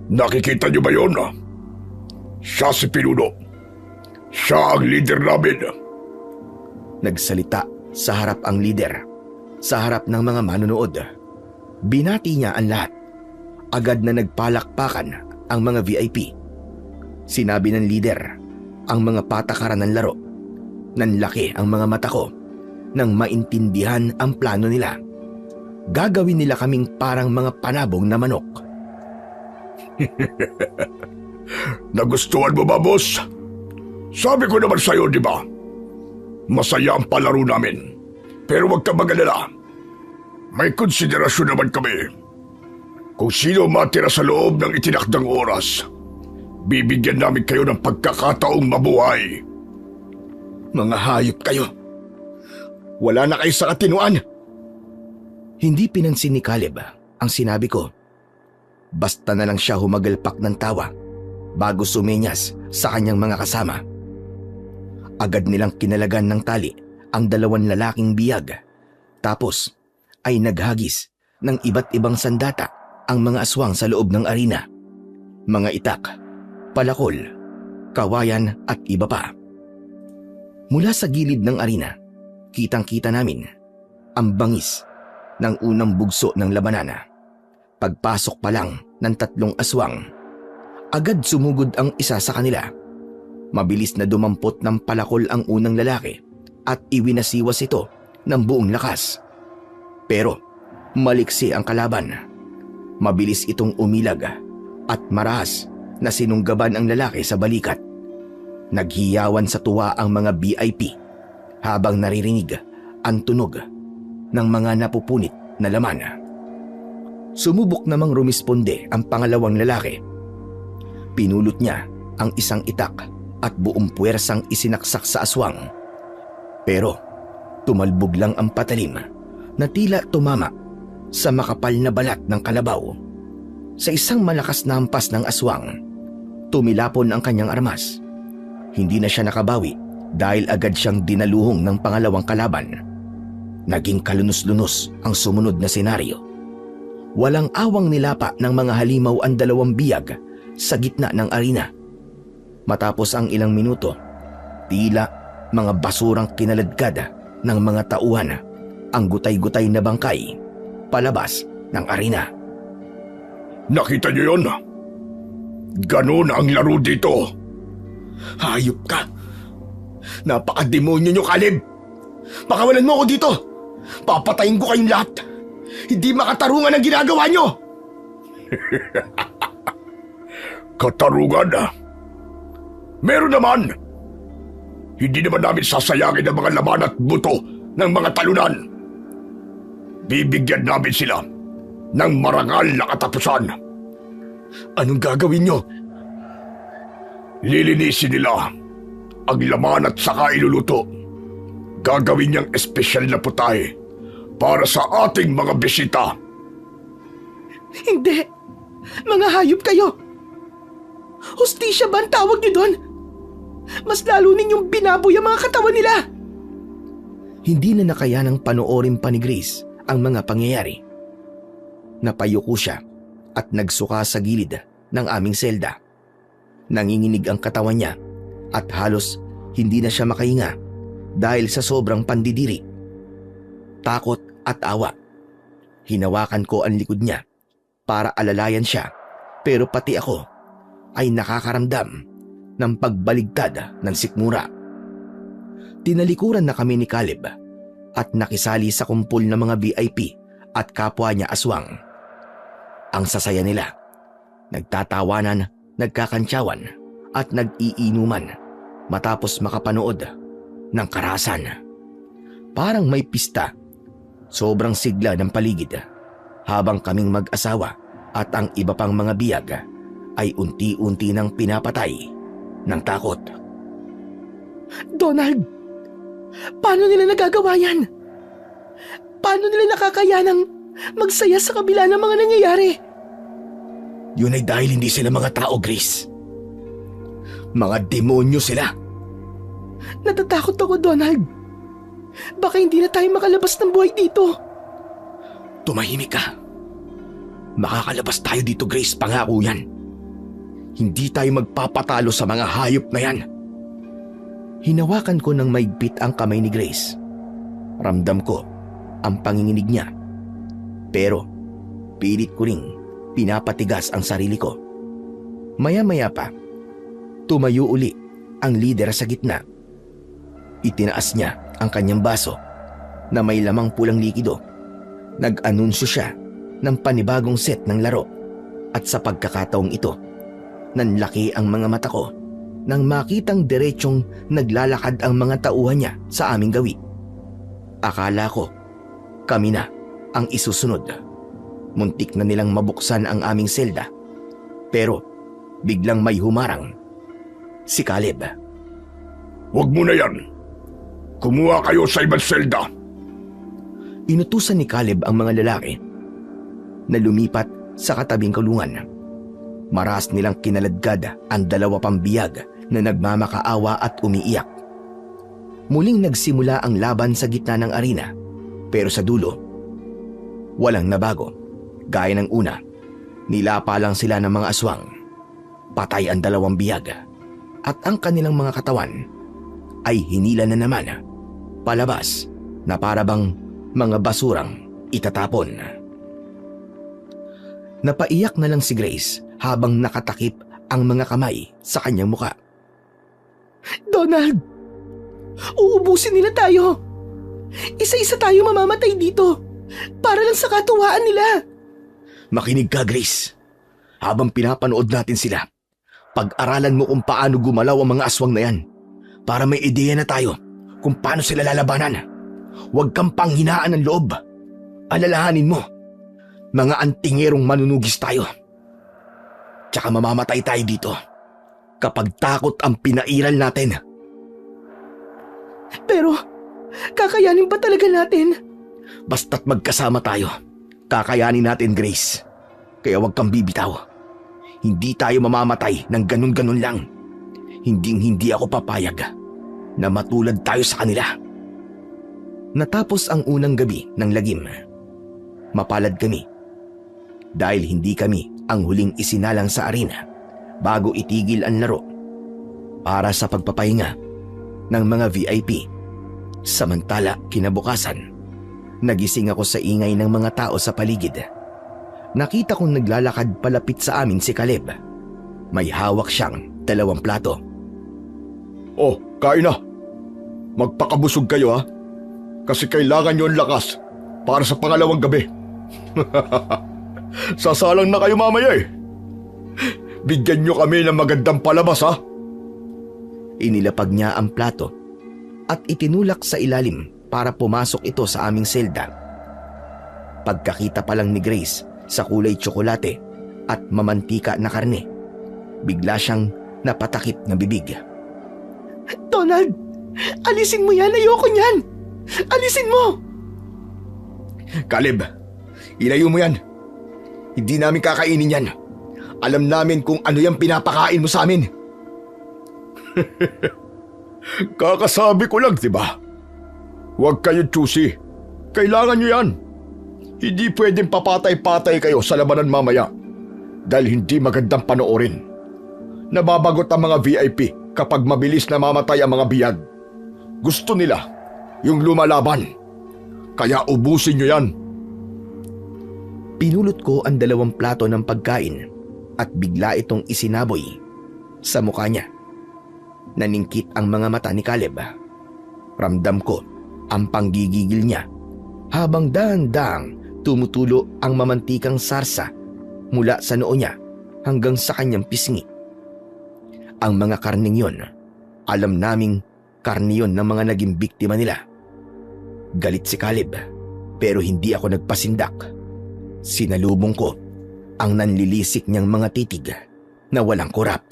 Nakikita niyo ba yun? Siya si Pinuno. Siya ang leader namin. Nagsalita sa harap ang lider, sa harap ng mga manonood. Binati niya ang lahat. Agad na nagpalakpakan ang mga VIP. Sinabi ng lider ang mga patakaran ng laro. Nanlaki ang mga mata ko nang maintindihan ang plano nila. Gagawin nila kaming parang mga panabong na manok. Nagustuhan mo ba, boss? Sabi ko naman sa'yo, di ba? Masaya ang palaro namin. Pero huwag ka mag-alala. May konsiderasyon naman kami. Kung sino matira sa loob ng itinakdang oras, bibigyan namin kayo ng pagkakataong mabuhay. Mga hayop kayo. Wala na kayo sa katinuan. Hindi pinansin ni Caleb ang sinabi ko. Basta na lang siya humagalpak ng tawa bago sumenyas sa kanyang mga kasama. Agad nilang kinalagan ng tali ang dalawang lalaking biyag. Tapos ay naghagis ng iba't ibang sandata ang mga aswang sa loob ng arena. Mga itak, palakol, kawayan at iba pa. Mula sa gilid ng arena, kitang-kita namin ang bangis ng unang bugso ng labanan. Pagpasok pa lang ng 3 aswang, agad sumugod ang isa sa kanila. Mabilis na dumampot ng palakol ang unang lalaki at iwinasiwas ito ng buong lakas. Pero maliksi ang kalaban. Mabilis itong umilag at marahas na sinunggaban ang lalaki sa balikat. Naghiyawan sa tuwa ang mga VIP habang naririnig ang tunog ng mga napupunit na laman. Sumubok namang rumisponde ang pangalawang lalaki. Pinulot niya ang isang itak at buong puwersang isinaksak sa aswang. Pero tumalbog lang ang patalim na tila tumama sa makapal na balat ng kalabaw. Sa isang malakas na hampas ng aswang, tumilapon ang kanyang armas. Hindi na siya nakabawi dahil agad siyang dinaluhong ng pangalawang kalaban. Naging kalunos-lunos ang sumunod na senaryo. Walang awang nilapa ng mga halimaw ang dalawang biyag sa gitna ng arena. Matapos ang ilang minuto, tila mga basurang kinaladkad ng mga tauhan ang gutay-gutay na bangkay palabas ng arena. Nakita niyo yun? Ganon ang laro dito. Hayop ka! Napaka-demonyo nyo, Caleb! Pakawalan mo ako dito! Papatayin ko kayong lahat! Hindi makatarungan ang ginagawa nyo! Katarungan? Meron naman! Hindi naman namin sasayangin ang mga laman at buto ng mga talunan. Bibigyan namin sila ng marangal na katapusan. Anong gagawin nyo? Lilinisin nila ang laman at saka iluluto. Gagawin niyang espesyal na putahe para sa ating mga bisita. Hindi! Mga hayop kayo! Hustisya ba ang tawag niyo doon? Mas lalo ninyong binaboy ang mga katawan nila! Hindi na nakayanang panoorin pa ni Grace ang mga pangyayari. Napayuko siya at nagsuka sa gilid ng aming selda. Nanginginig ang katawan niya at halos hindi na siya makahinga dahil sa sobrang pandidiri. Takot at awa. Hinawakan ko ang likod niya para alalayan siya, pero pati ako ay nakakaramdam ng pagbaligtad ng sikmura. Tinalikuran na kami ni Caleb at nakisali sa kumpol ng mga VIP at kapwa niya aswang. Ang sasaya nila, nagtatawanan, nagkakantsawan at nag-iinuman matapos makapanood ng karahasan. Parang may pista. Sobrang sigla ng paligid habang kaming mag-asawa at ang iba pang mga biyag ay unti-unti nang pinapatay ng takot. Donald, paano nila nagagawa yan? Paano nila nakakayanang magsaya sa kabila ng mga nangyayari? Yun ay dahil hindi sila mga tao, Grace. Mga demonyo sila. Natatakot ako, Donald. Baka hindi na tayo makalabas ng buhay dito. Tumahimik ka. Makakalabas tayo dito, Grace, pangako yan. Hindi tayo magpapatalo sa mga hayop na yan. Hinawakan ko ng maigpit ang kamay ni Grace. Ramdam ko ang panginginig niya. Pero pilit ko ring pinapatigas ang sarili ko. Maya-maya pa, tumayo uli ang lider sa gitna. Itinaas niya ang kanyang baso na may lamang pulang likido. Nag-anunsyo siya ng panibagong set ng laro at sa pagkakataong ito, nanlaki ang mga mata ko nang makitang diretsyong naglalakad ang mga tauhan niya sa aming gawi. Akala ko, kami na ang isusunod. Muntik na nilang mabuksan ang aming selda. Pero biglang may humarang. Si Caleb. Huwag mo na yan. Kumuha kayo sa ibang selda. Inutusan ni Caleb ang mga lalaki na lumipat sa katabing kulungan. Maras nilang kinaladkad ang 2 pang biyag na nagmamakaawa at umiiyak. Muling nagsimula ang laban sa gitna ng arena, pero sa dulo, walang nabago. Gaya ng una, nilapa lang sila ng mga aswang. Patay ang 2 biyag at ang kanilang mga katawan ay hinila na naman palabas na parabang mga basurang itatapon. Napaiyak na lang si Grace habang nakatakip ang mga kamay sa kanyang muka. Donald, uubusin nila tayo. Isa-isa tayo mamamatay dito para lang sa katuwaan nila. Makinig ka, Grace. Habang pinapanood natin sila, pag-aralan mo kung paano gumalaw ang mga aswang na yan para may ideya na tayo kung paano sila lalabanan. Huwag kang panghinaan ng loob. Alalahanin mo, mga antingerong manunugis tayo. Tsaka mamamatay tayo dito kapag takot ang pinairal natin. Pero, kakayanin ba talaga natin? Basta't magkasama tayo, kakayanin natin, Grace. Kaya huwag kang bibitaw. Hindi tayo mamamatay ng ganun-ganun lang. Hinding-hindi ako papayag na matulad tayo sa kanila. Natapos ang unang gabi ng lagim. Mapalad kami dahil hindi kami ang huling isinalang sa arena bago itigil ang laro para sa pagpapahinga ng mga VIP. Samantala kinabukasan, nagising ako sa ingay ng mga tao sa paligid. Nakita kong naglalakad palapit sa amin si Caleb. May hawak siyang 2 plato. Oh, kain na. Magpakabusog kayo ha. Kasi kailangan nyo ang lakas para sa pangalawang gabi. Sasalang na kayo mamaya eh. Bigyan nyo kami ng magandang palabas ha. Inilapag niya ang plato at itinulak sa ilalim para pumasok ito sa aming selda. Pagkakita pa lang ni Grace sa kulay tsokolate at mamantika na karne, bigla siyang napatakip na bibig. Donald, alisin mo yan. Ayoko niyan. Alisin mo! Caleb, ilayo mo yan. Hindi namin kakainin yan. Alam namin kung ano yung pinapakain mo sa amin. Kakasabi ko lang, diba? Huwag kayo choosy. Kailangan nyo yan. Hindi pwedeng papatay-patay kayo sa labanan mamaya. dahil hindi magandang panoorin. Nababagot ang mga VIP kapag mabilis namamatay ang mga biyag. Gusto nila yung lumalaban. Kaya ubusin nyo yan. Pinulot ko ang 2 plato ng pagkain at bigla itong isinaboy sa mukha niya. Naningkit ang mga mata ni Caleb. Ramdam ko ang panggigigil niya habang dahan-dahang tumutulo ang mamantikang sarsa mula sa noo niya hanggang sa kanyang pisngi. Ang mga karning yon, alam naming karne yon ng mga naging biktima nila. Galit si Caleb pero hindi ako nagpasindak. Sinalubong ko ang nanlilisik niyang mga titig na walang kurap.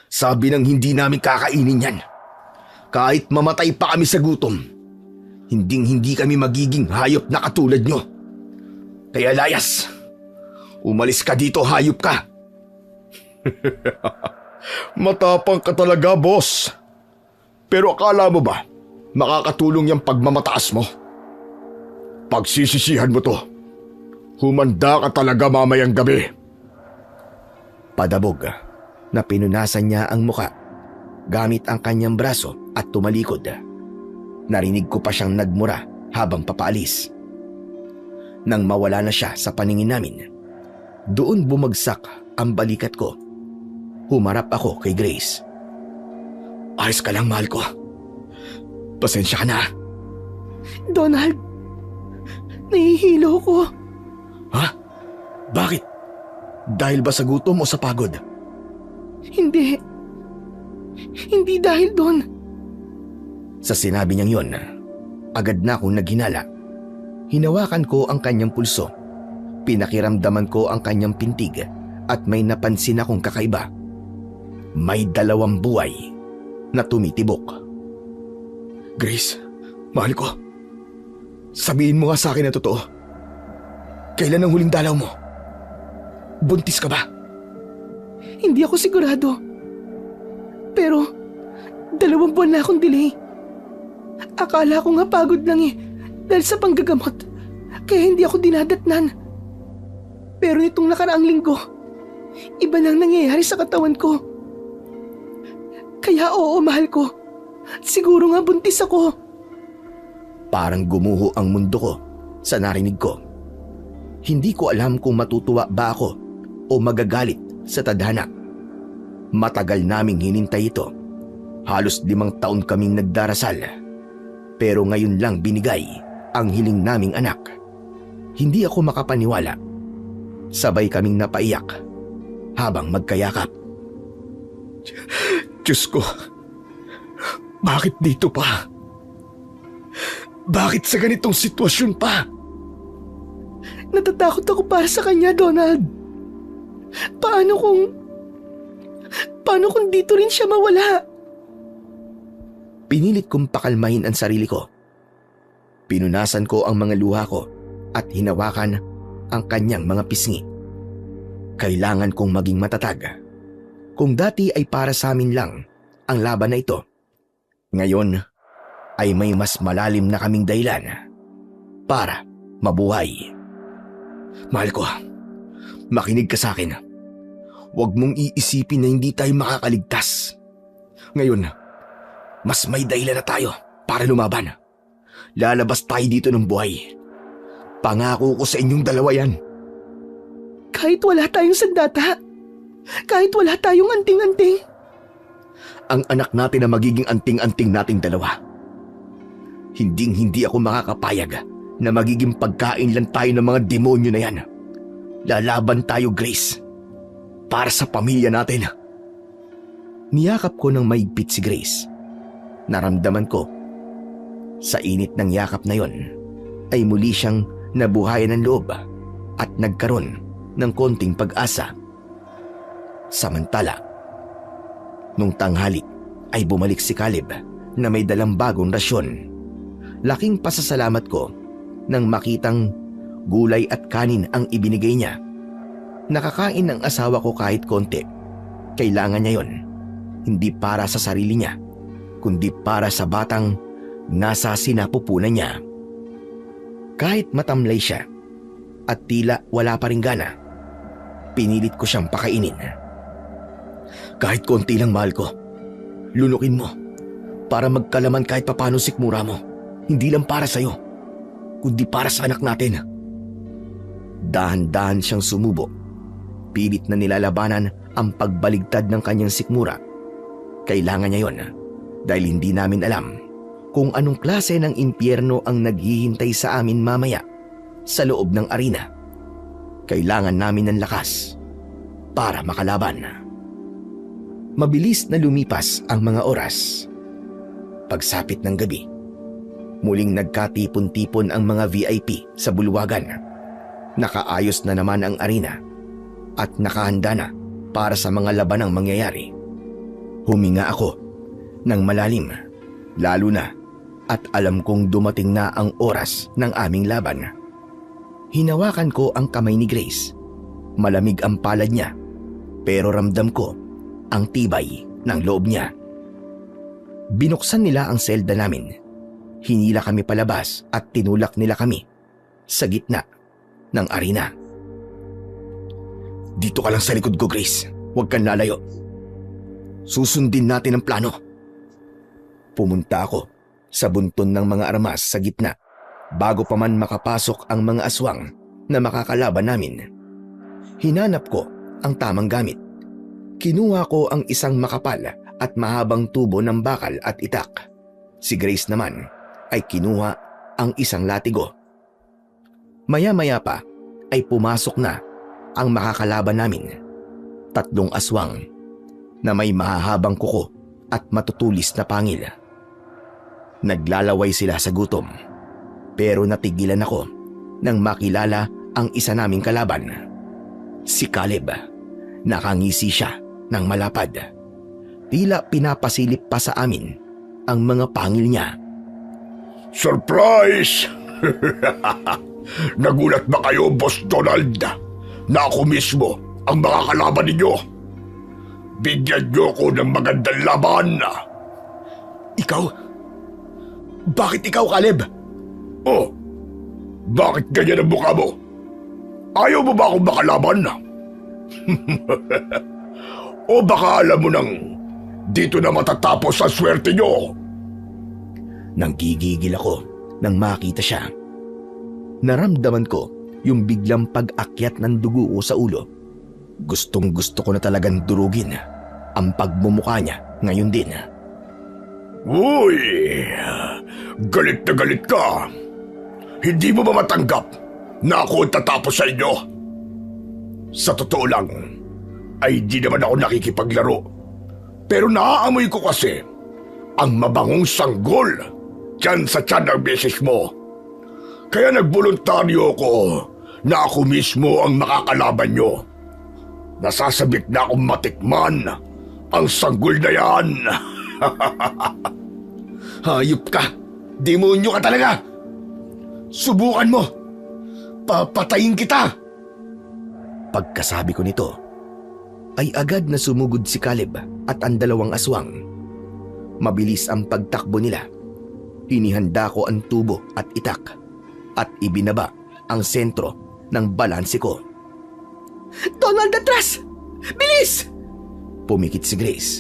Sabi ng hindi namin kakainin yan. Kahit mamatay pa kami sa gutom, hindi kami magiging hayop na katulad nyo. Kaya layas, umalis ka dito, hayop ka. Matapang ka talaga, boss. Pero akala mo ba makakatulong yung pagmamataas mo? Pagsisisihan mo to. Humanda ka talaga mamayang gabi. Padabog na pinunasan niya ang muka gamit ang kanyang braso at tumalikod. Narinig ko pa siyang nagmura habang papaalis. Nang mawala na siya sa paningin namin, doon bumagsak ang balikat ko. Humarap ako kay Grace. Ayos ka lang, mahal ko. Pasensya ka na. Donald, nahihilo ko. Ha? Bakit? Dahil ba sa gutom o sa pagod? Hindi. Hindi dahil doon. Sa sinabi niyang yon, agad na akong naghinala. Hinawakan ko ang kanyang pulso. Pinakiramdaman ko ang kanyang pintig at may napansin akong kakaiba. May 2 buhay na tumitibok. Grace, mahal ko. Sabihin mo nga sa akin na totoo. Kailan ang huling dalaw mo? Buntis ka ba? Hindi ako sigurado. Pero 2 buwan na akong delay. Akala ko nga pagod lang dahil sa panggagamot. Kaya hindi ako dinadatnan. Pero nitong nakaraang linggo, iba nang nangyayari sa katawan ko. Kaya oo, mahal ko. Siguro nga buntis ako. Parang gumuho ang mundo ko sa narinig ko. Hindi ko alam kung matutuwa ba ako o magagalit sa tadhana. Matagal naming hinintay ito. Halos 5 taon kaming nagdarasal. Pero ngayon lang binigay ang hiling naming anak. Hindi ako makapaniwala. Sabay kaming napaiyak habang magkayakap. Diyos ko, bakit dito pa? Bakit sa ganitong sitwasyon pa? Natatakot ako para sa kanya, Donald. Paano kung dito rin siya mawala? Pinilit kong pakalmahin ang sarili ko. Pinunasan ko ang mga luha ko at hinawakan ang kanyang mga pisngi. Kailangan kong maging matatag. Kung dati ay para sa amin lang ang laban na ito, ngayon ay may mas malalim na kaming dahilan para mabuhay. Mahal ko, makinig ka sa akin. Huwag mong iisipin na hindi tayo makakaligtas. Ngayon, mas may dahilan na tayo para lumaban. Lalabas tayo dito ng buhay. Pangako ko sa inyong 2 yan. Kahit wala tayong sandata, kahit wala tayong anting-anting. Ang anak natin na magiging anting-anting nating 2. Hindi ako makakapayag na magiging pagkain lang tayo ng mga demonyo na yan. Lalaban tayo, Grace. Para sa pamilya natin. Niyakap ko ng maigpit si Grace. Naramdaman ko, sa init ng yakap na yon, ay muli siyang nabuhayan ng loob at nagkaroon ng konting pag-asa. Samantala, nung tanghali ay bumalik si Caleb na may dalang bagong rasyon. Laking pasasalamat ko nang makitang gulay at kanin ang ibinigay niya. Nakakain ng asawa ko kahit konti. Kailangan niya yon, hindi para sa sarili niya, kundi para sa batang nasa sinapupunan niya. Kahit matamlay siya at tila wala pa ring gana, Pinilit ko siyang pakainin. Kahit konti lang, mahal ko. Lunukin mo para magkalaman kahit papano sikmura mo. Hindi lang para sa'yo, kundi para sa anak natin. Dahan-dahan siyang sumubo. Pilit na nilalabanan ang pagbaligtad ng kanyang sikmura. Kailangan niya yon dahil hindi namin alam kung anong klase ng impyerno ang naghihintay sa amin mamaya sa loob ng arena. Kailangan namin ng lakas para makalaban. Mabilis na lumipas ang mga oras. Pagsapit ng gabi, muling nagkatipon-tipon ang mga VIP sa bulwagan. Nakaayos na naman ang arena at nakahanda na para sa mga labanang mangyayari. Huminga ako ng malalim, lalo na at alam kong dumating na ang oras ng aming laban. Hinawakan ko ang kamay ni Grace. Malamig ang palad niya, pero ramdam ko ang tibay ng loob niya. Binuksan nila ang selda namin. Hinila kami palabas at tinulak nila kami sa gitna ng arena. Dito ka lang sa likod ko, Grace. Huwag kang lalayo. Susundin natin ang plano. Pumunta ako sa bunton ng mga armas sa gitna bago pa man makapasok ang mga aswang na makakalaban namin. Hinanap ko ang tamang gamit. Kinuha ko ang isang makapal at mahabang tubo ng bakal at itak. Si Grace naman ay kinuha ang isang latigo. Maya-maya pa ay pumasok na ang makakalaban namin. 3 aswang na may mahahabang kuko at matutulis na pangil. Naglalaway sila sa gutom, pero natigilan ako nang makilala ang isa naming kalaban. Si Caleb. Nakangisi siya ng malapad. Tila pinapasilip pa sa amin ang mga pangil niya. Surprise! Nagulat ba kayo, Boss Donald, na ako mismo ang makakalaban ninyo? Bigyan niyo ko ng magandang laban. Ikaw? Bakit ikaw, Caleb? Oh, bakit ganyan ang mukha mo? Ayaw mo ba akong makalaban? O baka alam mo nang dito na matatapos ang swerte niyo? Nanggigigil ako nang makita siya. Naramdaman ko yung biglang pag-akyat ng dugo sa ulo. Gustong gusto ko na talagang durugin ang pagmumukha niya ngayon din. Uy, galit na galit ka. Hindi mo ba matanggap na ako ang tatapos sa inyo? Sa totoo lang, ay di naman ako nakikipaglaro. Pero naaamoy ko kasi ang mabangong sanggol dyan sa tiyan ng beses mo. Kaya nagboluntaryo ko na ako mismo ang makakalaban nyo. Nasasabik na akong matikman ang sanggol na yan. Hayop ka! Demonyo ka talaga! Subukan mo! Papatayin kita! Pagkasabi ko nito, ay agad na sumugod si Caleb at ang 2 aswang. Mabilis ang pagtakbo nila. Hinihanda ko ang tubo at itak at ibinaba ang sentro ng balanse ko. Donald, atras! Bilis! Pumikit si Grace.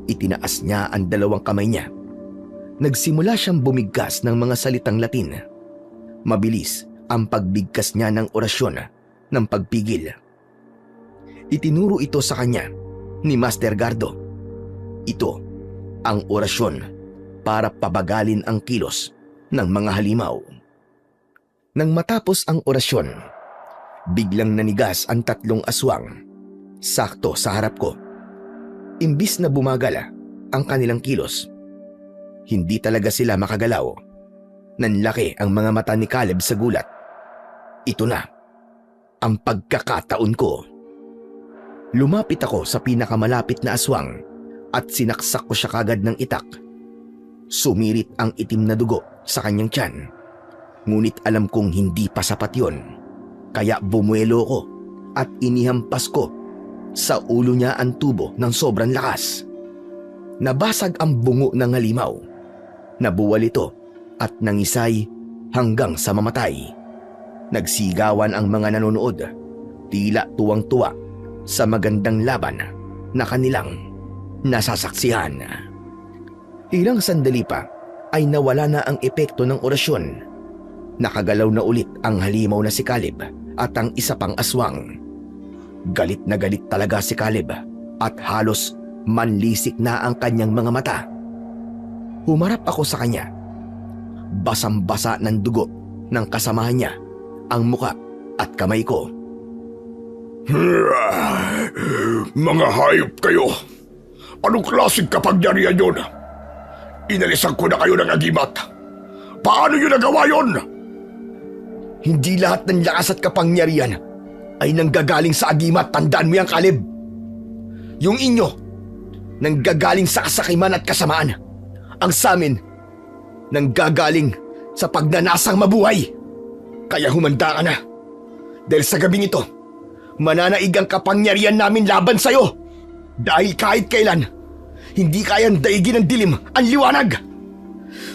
Itinaas niya ang 2 kamay niya. Nagsimula siyang bumigkas ng mga salitang Latin. Mabilis ang pagbigkas niya ng orasyon ng pagpigil. Itinuro ito sa kanya ni Master Gardo. Ito ang orasyon para pabagalin ang kilos ng mga halimaw. Nang matapos ang orasyon, biglang nanigas ang 3 aswang, sakto sa harap ko. Imbis na bumagala ang kanilang kilos, hindi talaga sila makagalaw. Nanlaki ang mga mata ni Caleb sa gulat. Ito na ang pagkakataon ko. Lumapit ako sa pinakamalapit na aswang at sinaksak ko siya kagad ng itak. Sumirit ang itim na dugo sa kanyang tiyan. Ngunit alam kong hindi pa sapat yon. Kaya bumuelo ko at inihampas ko sa ulo niya ang tubo ng sobrang lakas. Nabasag ang bungo ng halimaw. Nabuwal ito at nangisay hanggang sa mamatay. Nagsigawan ang mga nanonood. Tila tuwang-tuwa sa magandang laban na kanilang nasasaksihan. Ilang sandali pa ay nawala na ang epekto ng orasyon. Nakagalaw na ulit ang halimaw na si Caleb at ang isa pang aswang. Galit na galit talaga si Caleb at halos manlisik na ang kanyang mga mata. Humarap ako sa kanya. Basang-basa ng dugo ng kasamahan niya ang muka at kamay ko. Mga hayop kayo! Anong klaseng kapangyarihan yun? Inalisan ko na kayo ng agimat. Paano nyo nagawa yun? Hindi lahat ng lakas at kapangyarihan ay nanggagaling sa agimat. Tandaan mo yan, Caleb. Yung inyo, nanggagaling sa kasakiman at kasamaan. Ang samin, nanggagaling sa pagnanasang mabuhay. Kaya humanda ka na. Dahil sa gabing ito, mananaig ang kapangyarihan namin laban sa'yo. Dahil kahit kailan, hindi kayang daigin ng dilim ang liwanag.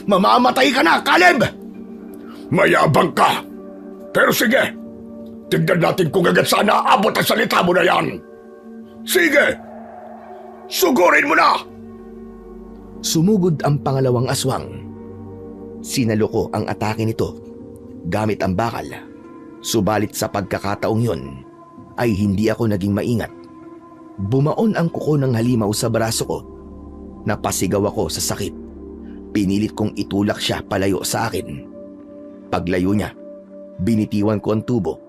Mamamatay ka na, Caleb! Mayabang ka! Pero sige, tignan natin kung agad saan naaabot ang salita mo na yan. Sige! Sugurin mo na! Sumugod ang pangalawang aswang. Sinalo ko ang atake nito gamit ang bakal. Subalit sa pagkakataong yun ay hindi ako naging maingat. Bumaon ang kuko ng halimaw sa braso ko. Napasigaw ako sa sakit. Pinilit kong itulak siya palayo sa akin. Paglayo niya, binitiwan ko ang tubo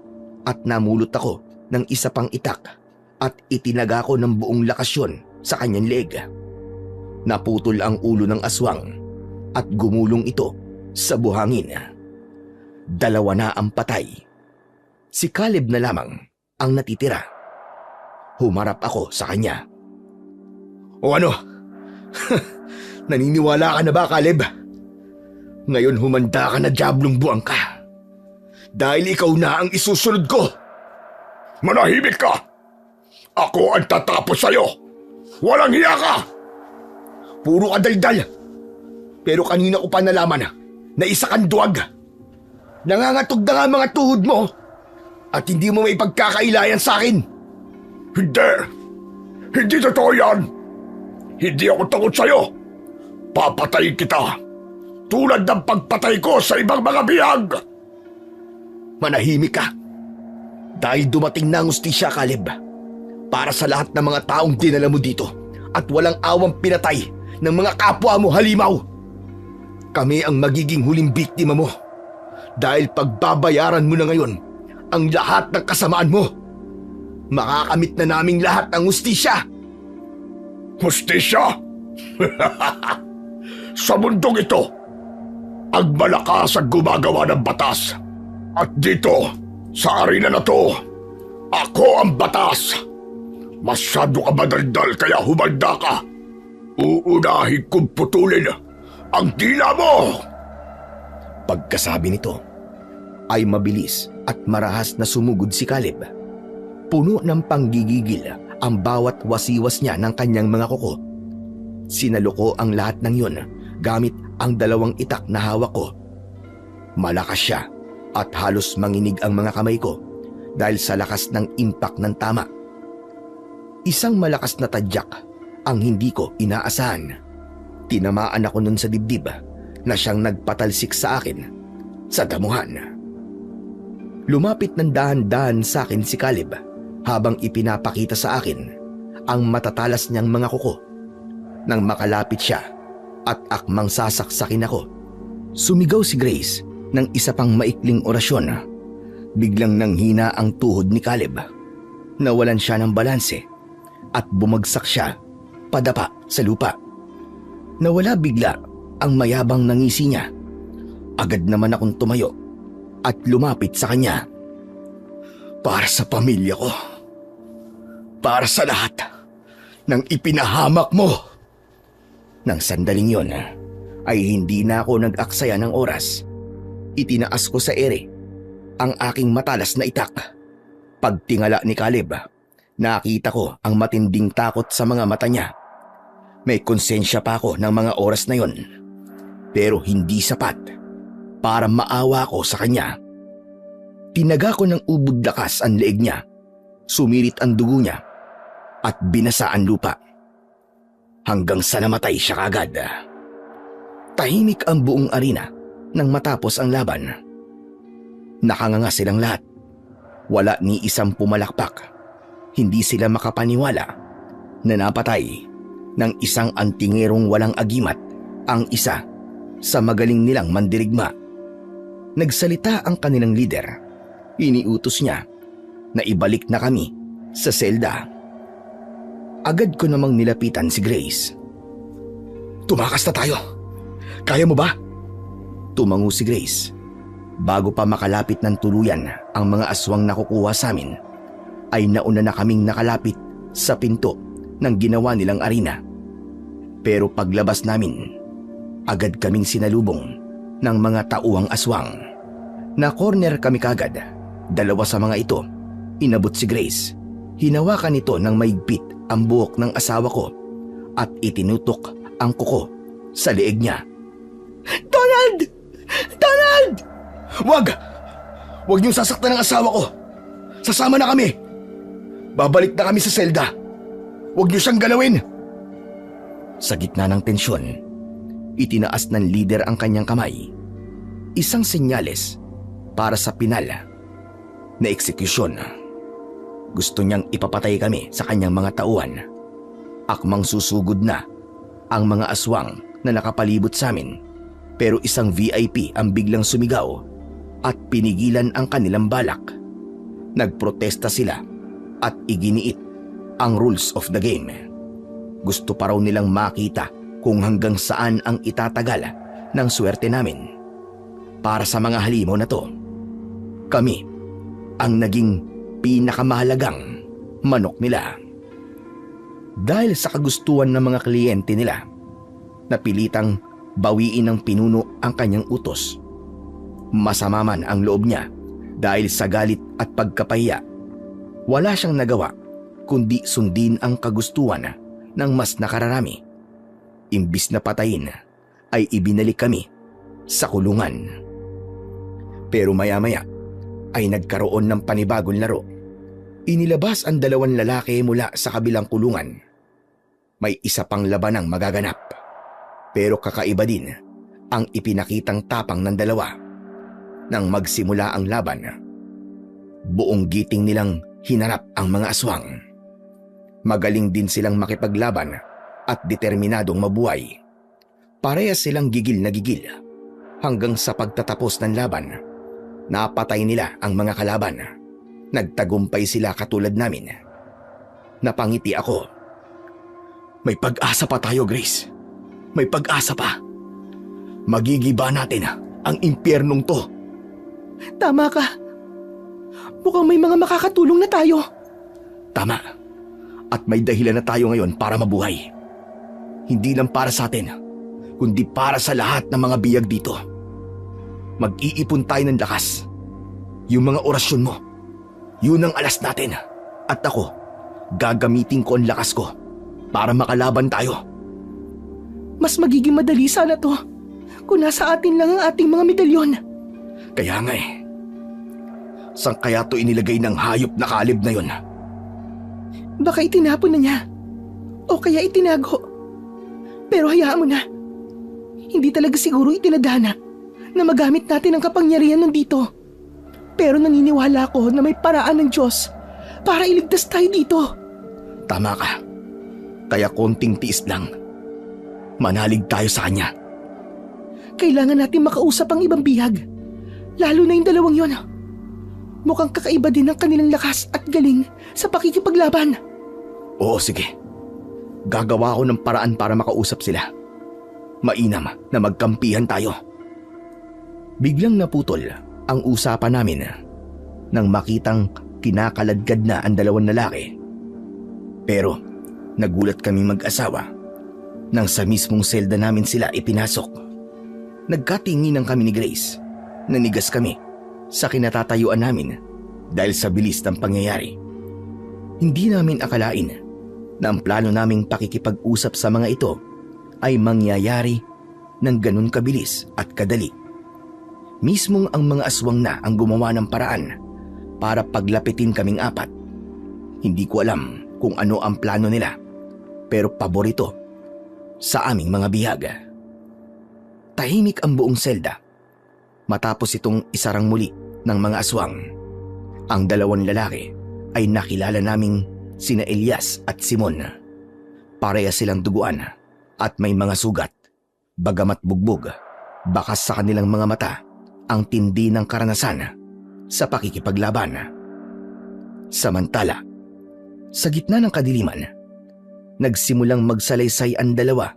at namulot ako ng isa pang itak at itinaga ko ng buong lakasyon sa kanyang leg. Naputol ang ulo ng aswang at gumulong ito sa buhangin. Dalawa na ang patay. Si Caleb na lamang ang natitira. Humarap ako sa kanya. O ano? Naniniwala ka na ba, Caleb? Ngayon humanda ka na, diablong buwang ka. Dahil ikaw na ang isusunod ko. Manahimik ka! Ako ang tatapos sa'yo! Walang hiya ka! Puro ka daldal. Pero kanina ko pa nalaman na isa kang duwag. Nangangatog na nga ang mga tuhod mo at hindi mo may pagkakailayan sa akin. Hindi! Hindi totoo yan! Hindi ako takot sa'yo! Papatayin kita! Tulad ng pagpatay ko sa ibang mga bihag! Manahimik ka. Dahil dumating na ang hustisya, Caleb. Para sa lahat ng mga taong dinala mo dito at walang awang pinatay ng mga kapwa mo halimaw. Kami ang magiging huling biktima mo. Dahil pagbabayaran mo na ngayon ang lahat ng kasamaan mo. Makakamit na naming lahat ang hustisya. Hustisya? Sa mundong ito, ang malakas ang gumagawa ng batas. At dito, sa arena na to, ako ang batas. Masyado ka madaldal kaya humanda ka. Uunahin kong putulin ang dila mo! Pagkasabi nito, ay mabilis at marahas na sumugod si Caleb. Puno ng panggigigil ang bawat wasiwas niya ng kanyang mga kuko. Sinalo ko ang lahat ng yun gamit ang dalawang itak na hawak ko. Malakas siya at halos manginig ang mga kamay ko dahil sa lakas ng impact ng tama. Isang malakas na tadyak ang hindi ko inaasahan. Tinamaan ako nun sa dibdib na siyang nagpatalsik sa akin sa damuhan. Lumapit ng dahan-dahan sa akin si Caleb habang ipinapakita sa akin ang matatalas niyang mga kuko. Nang makalapit siya at akmang sasaksakin ako, sumigaw si Grace ng isa pang maikling orasyon. Biglang nanghina ang tuhod ni Caleb. Nawalan siya ng balanse at bumagsak siya padapa sa lupa. Nawala bigla ang mayabang na ngisi niya. Agad naman akong tumayo at lumapit sa kanya. Para sa pamilya ko. Para sa lahat ng ipinahamak mo. Nang sandaling yon ay hindi na ako nag-aksaya ng oras. Itinaas ko sa ere ang aking matalas na itak. Pagtingala ni Caleb, nakita ko ang matinding takot sa mga mata niya. May konsensya pa ako ng mga oras na yon, pero hindi sapat para maawa ko sa kanya. Tinaga ko ng ubod lakas ang leeg niya. Sumirit ang dugo niya at binasa ang lupa. Hanggang sa namatay siya kagad. Tahimik ang buong arena nang matapos ang laban. Nakanganga silang lahat. Wala ni isang pumalakpak. Hindi sila makapaniwala na napatay ng isang antingerong walang agimat ang isa sa magaling nilang mandirigma. Nagsalita ang kanilang leader. Iniutos niya na ibalik na kami sa selda. Agad ko namang nilapitan si Grace. Tumakas na tayo. Kaya mo ba? Tumango si Grace. Bago pa makalapit ng tuluyan ang mga aswang nakukuha sa amin, ay nauna na kaming nakalapit sa pinto ng ginawa nilang arena. Pero paglabas namin, agad kaming sinalubong ng mga tauang aswang. Na-corner kami kagad. Dalawa sa mga ito, inabot si Grace. Hinawakan nito ng maigpit ang buhok ng asawa ko at itinutok ang kuko sa leeg niya. Donald! Donald! Wag! Wag niyong sasaktan ang asawa ko. Sasama na kami. Babalik na kami sa selda. Wag niyo siyang galawin. Sa gitna ng tensyon, itinaas ng leader ang kanyang kamay. Isang senyales para sa pinal na eksekusyon. Gusto niyang ipapatay kami sa kanyang mga tauhan. Akmang susugod na ang mga aswang na nakapalibot sa amin. Pero isang VIP ang biglang sumigaw at pinigilan ang kanilang balak. Nagprotesta sila at iginiit ang rules of the game. Gusto pa raw nilang makita kung hanggang saan ang itatagal ng swerte namin. Para sa mga halimaw na to, kami ang naging pinakamahalagang manok nila. Dahil sa kagustuhan ng mga kliyente nila, napilitang bawiin ng pinuno ang kanyang utos. Masama man ang loob niya dahil sa galit at pagkapahiya, wala siyang nagawa kundi sundin ang kagustuhan ng mas nakararami. Imbis na patayin, ay ibinalik kami sa kulungan. Pero maya-maya ay nagkaroon ng panibagong laro. Inilabas ang dalawang lalaki mula sa kabilang kulungan. May isa pang labanang magaganap. Pero kakaiba din ang ipinakitang tapang ng dalawa. Nang magsimula ang laban, buong giting nilang hinarap ang mga aswang. Magaling din silang makipaglaban at determinadong mabuhay. Parehas silang gigil na gigil hanggang sa pagtatapos ng laban. Napatay nila ang mga kalaban. Nagtagumpay sila katulad namin. Napangiti ako. May pag-asa pa tayo, Grace. May pag-asa pa. Magigiba natin ang impyernong to. Tama ka. Mukhang may mga makakatulong na tayo. Tama. At may dahilan na tayo ngayon para mabuhay. Hindi lang para sa atin, kundi para sa lahat ng mga biyag dito. Mag-iipon tayo ng lakas. Yung mga orasyon mo, yun ang alas natin. At ako, gagamitin ko ang lakas ko para makalaban tayo. Mas magiging madali sana to kung nasa atin lang ang ating mga medalyon. Kaya nga saan kaya to inilagay ng hayop na kalib na yun? Baka itinapon na niya. O kaya itinago. Pero hayaan mo na. Hindi talaga siguro itinadhana na magamit natin ang kapangyarihan nandito. Pero naniniwala ako na may paraan ng Diyos para iligtas tayo dito. Tama ka. Kaya konting tiis lang. Manalig tayo sa kanya. Kailangan natin makausap ang ibang bihag. Lalo na yung dalawang yon. Mukhang kakaiba din ang kanilang lakas at galing sa pakikipaglaban. Oo, sige. Gagawa ako ng paraan para makausap sila. Mainam na magkampihan tayo. Biglang naputol ang usapan namin nang makitang kinakaladkad na ang dalawang lalaki. Pero nagulat kami mag-asawa nang sa mismong selda namin sila ipinasok. Nagkatinginan kami ni Grace. Nanigas kami sa kinatatayuan namin dahil sa bilis ng pangyayari. Hindi namin akalain na ang plano naming pakikipag-usap sa mga ito ay mangyayari ng ganun kabilis at kadali. Mismong ang mga aswang na ang gumawa ng paraan para paglapitin kaming apat. Hindi ko alam kung ano ang plano nila, pero paborito sa aming mga bihag. Tahimik ang buong selda matapos itong isarang muli ng mga aswang. Ang dalawang lalaki ay nakilala naming sina Elias at Simon. Pareha silang duguan at may mga sugat. Bagamat bugbog, bakas sa kanilang mga mata ang tindi ng karanasan sa pakikipaglaban. Samantala, sa gitna ng kadiliman, nagsimulang magsalaysay ang dalawa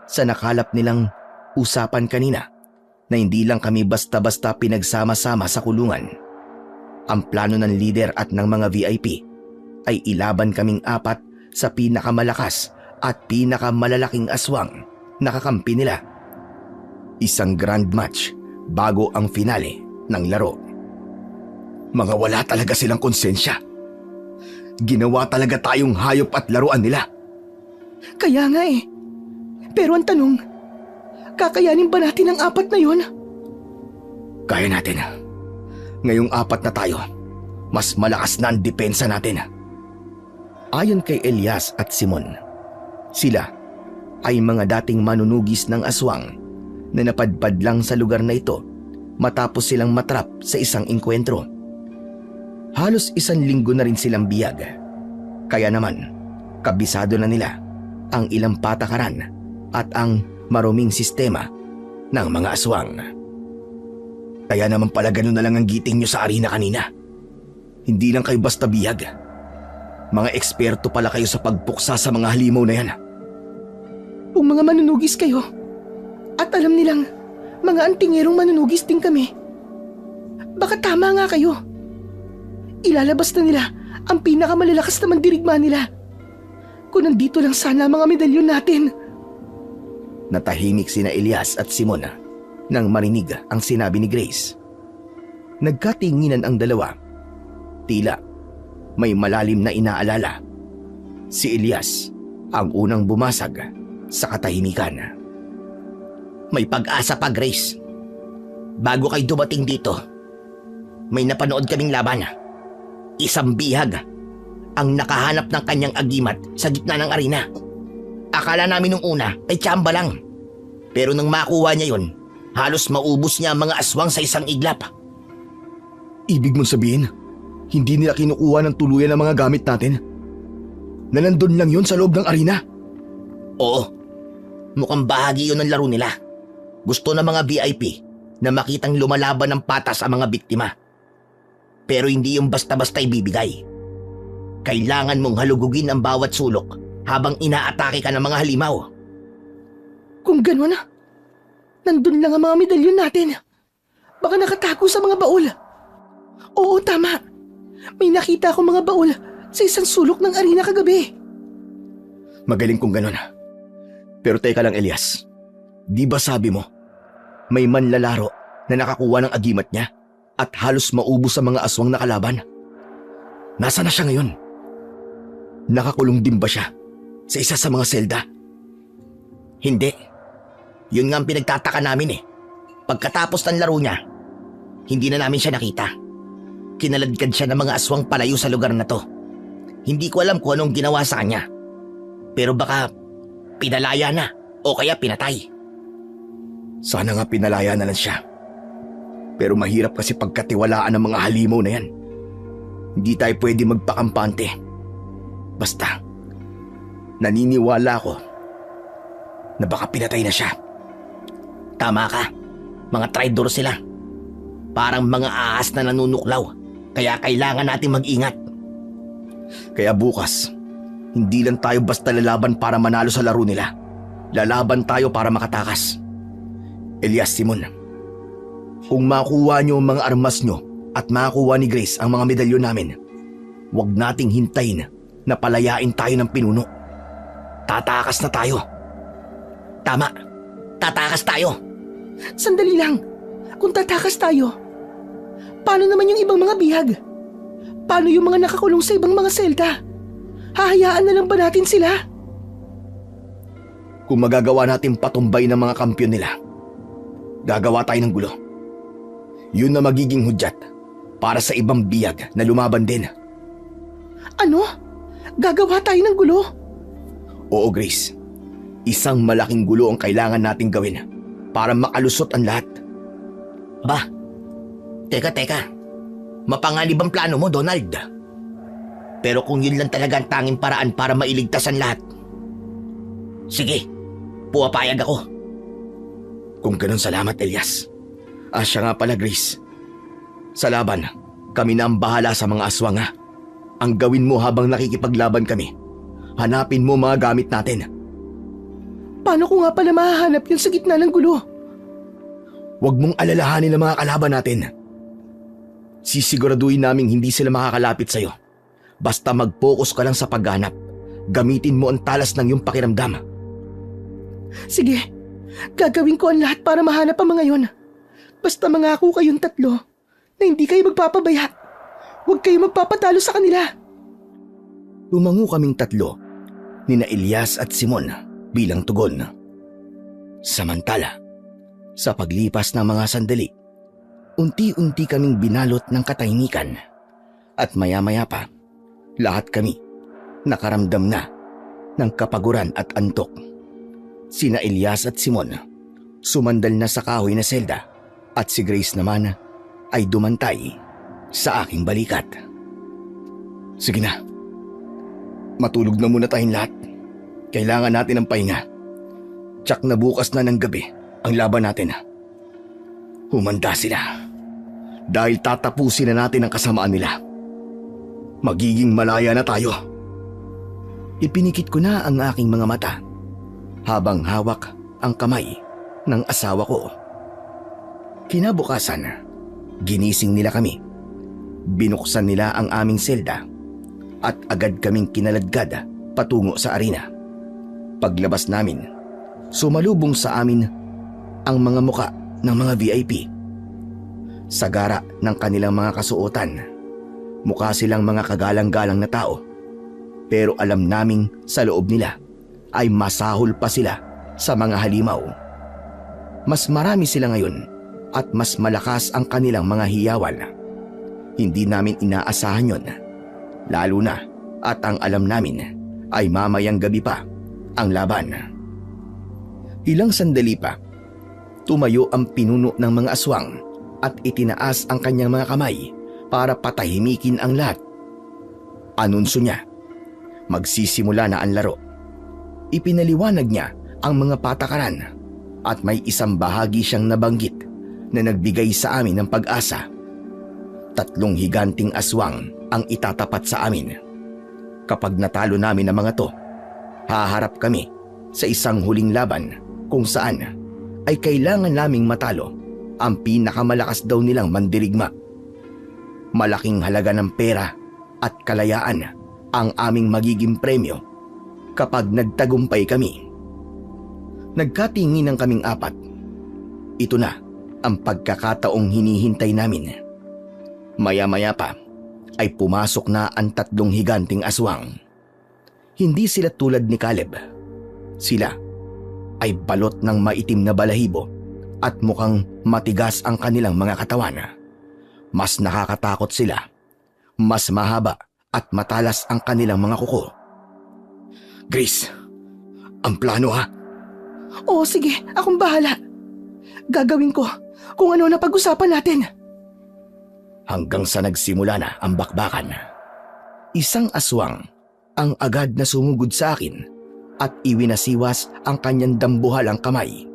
sa nakalap nilang usapan kanina na hindi lang kami basta-basta pinagsama-sama sa kulungan. Ang plano ng leader at ng mga VIP ay ilaban kaming apat sa pinakamalakas at pinakamalalaking aswang na kakampi nila. Isang grand match bago ang finale ng laro. Mga wala talaga silang konsensya. Ginawa talaga tayong hayop at laruan nila. Kaya nga eh. Pero ang tanong, kakayanin ba natin ang apat na yon? Kaya natin. Ngayong apat na tayo, mas malakas na ang depensa natin. Ayon kay Elias at Simon, sila ay mga dating manunugis ng aswang na napadpad lang sa lugar na ito matapos silang matrap sa isang engkwentro. Halos 1 linggo na rin silang biyag. Kaya naman, kabisado na nila ang ilang patakaran at ang maruming sistema ng mga aswang. Kaya naman pala ganun na lang ang giting nyo sa arena kanina. Hindi lang kayo basta biyag. Mga eksperto pala kayo sa pagpuksa sa mga halimaw na yan. Kung mga manunugis kayo, at alam nilang mga antingerong manunugis din kami, baka tama nga kayo. Ilalabas na nila ang pinakamalalakas na mandirigma nila. Kung nandito lang sana ang mga medalyon natin. Natahimik sina Elias at Simon nang marinig ang sinabi ni Grace. Nagkatinginan ang dalawa. Tila may malalim na inaalala. Si Elias ang unang bumasag sa katahimikan. May pag-asa pa, Grace. Bago kayo dumating dito, may napanood kaming laban. Isang bihag ang nakahanap ng kanyang agimat sa gitna ng arena. Akala namin nung una ay tsamba lang. Pero nang makuha niya yon, halos maubos niya ang mga aswang sa isang iglap. Ibig mong sabihin, hindi nila kinukuha ng tuluyan ang mga gamit natin? Na nandun lang yon sa loob ng arena? Oo. Mukhang bahagi yun ng laro nila. Gusto ng mga VIP na makitang lumalaban ng patas ang mga biktima. Pero hindi yung basta-basta ibibigay. Kailangan mong halugugin ang bawat sulok habang inaatake ka ng mga halimaw. Kung gano'n, nandun lang ang mga medalyon natin. Baka nakatago sa mga baul. Oo, tama. May nakita akong mga baul sa isang sulok ng arena kagabi. Magaling kung gano'n. Pero teka lang, Elias. Di ba sabi mo, may manlalaro na nakakuha ng agimat niya at halos maubos sa mga aswang na kalaban? Nasaan na siya ngayon? Nakakulong din ba siya sa isa sa mga selda? Hindi. Yun nga ang pinagtataka namin eh. Pagkatapos ng laro niya, hindi na namin siya nakita. Kinaladkad siya ng mga aswang palayo sa lugar na to. Hindi ko alam kung anong ginawa sa kanya. Pero baka pinalaya na o kaya pinatay. Sana nga pinalaya na lang siya. Pero mahirap kasi pagkatiwalaan ng mga halimaw na yan. Hindi tayo pwede magpakampante. Basta, naniniwala ako na baka pinatay na siya. Tama ka, mga traidor sila. Parang mga ahas na nanunuklaw, kaya kailangan natin mag-ingat. Kaya bukas, hindi lang tayo basta lalaban para manalo sa laro nila. Lalaban tayo para makatakas. Elias, Simon, kung makuha niyo ang mga armas niyo at makuha ni Grace ang mga medalyon namin, huwag nating hintayin na palayain tayo ng pinuno. Tatakas na tayo. Tama, tatakas tayo. Sandali lang. Kung tatakas tayo, paano naman yung ibang mga bihag? Paano yung mga nakakulong sa ibang mga selda? Hahayaan na lang ba natin sila? Kung magagawa natin patumbay ng mga kampyon nila, gagawa tayo ng gulo. Yun na magiging hudyat para sa ibang biyag na lumaban din. Ano? Gagawa tayo ng gulo. Oo, Grace. Isang malaking gulo ang kailangan nating gawin para makalusot ang lahat. Ba? Teka. Mapanganib ang plano mo, Donald. Pero kung yun lang talaga ang tanging paraan para mailigtas ang lahat, sige, puwapayag ako. Kung ganun, salamat, Elias. Siya nga pala, Grace. Sa laban, kami na ang bahala sa mga aswang, ha? Ang gawin mo habang nakikipaglaban kami, hanapin mo mga gamit natin. Paano ko nga pala mahahanap yun sa gitna ng gulo? Huwag mong alalahanin ang mga kalaban natin. Sisiguraduhin naming hindi sila makakalapit sa'yo. Basta mag-focus ka lang sa pagganap. Gamitin mo ang talas ng iyong pakiramdam. Sige, gagawin ko ang lahat para mahanap ang mga yon. Basta mangako kayong tatlo na hindi kayo magpapabaya. Huwag kayo magpapatalo sa kanila. Tumango kaming tatlo, nina Elias at Simon bilang tugon. Samantala, sa paglipas ng mga sandali, unti-unti kaming binalot ng katahimikan at maya-maya pa, lahat kami nakaramdam na ng kapaguran at antok. Sina Elias at Simon sumandal na sa kahoy na selda at si Grace naman ay dumantay sa aking balikat. Sige na, matulog na muna tayong lahat. Kailangan natin ng pahinga. Tsak na bukas na ng gabi ang laban natin. Humanda sila dahil tatapusin na natin ang kasamaan nila. Magiging malaya na tayo. Ipinikit ko na ang aking mga mata habang hawak ang kamay ng asawa ko. Kinabukasan, ginising nila kami. Binuksan nila ang aming selda at agad kaming kinaladkad patungo sa arena. Paglabas namin, sumalubong sa amin ang mga muka ng mga VIP. Sagara ng kanilang mga kasuotan, mukha silang mga kagalang-galang na tao. Pero alam naming sa loob nila ay masahol pa sila sa mga halimaw. Mas marami sila ngayon at mas malakas ang kanilang mga hiyawan. Hindi namin inaasahan yon, lalo na at ang alam namin ay mamayang gabi pa ang laban. Ilang sandali pa, tumayo ang pinuno ng mga aswang at itinaas ang kanyang mga kamay para patahimikin ang lahat. Anunsyo niya, magsisimula na ang laro. Ipinaliwanag niya ang mga patakaran at may isang bahagi siyang nabanggit na nagbigay sa amin ng pag-asa. 3 higanting aswang ang itatapat sa amin. Kapag natalo namin ang mga to, haharap kami sa isang huling laban kung saan ay kailangan naming matalo ang pinakamalakas daw nilang mandirigma. Malaking halaga ng pera at kalayaan ang aming magiging premyo kapag nagtagumpay kami. Nagkatinginan kaming 4. Ito na ang pagkakataong hinihintay namin. Maya-maya pa ay pumasok na ang 3 higanting aswang. Hindi sila tulad ni Caleb. Sila ay balot ng maitim na balahibo at mukhang matigas ang kanilang mga katawan. Mas nakakatakot sila. Mas mahaba at matalas ang kanilang mga kuko. Grace, ang plano ha? Oo, sige, akong bahala. Gagawin ko kung ano na pag-usapan natin. Hanggang sa nagsimula na ang bakbakan. Isang aswang ang agad na sumugod sa akin at iwinasiwas ang kanyang dambuhalang kamay.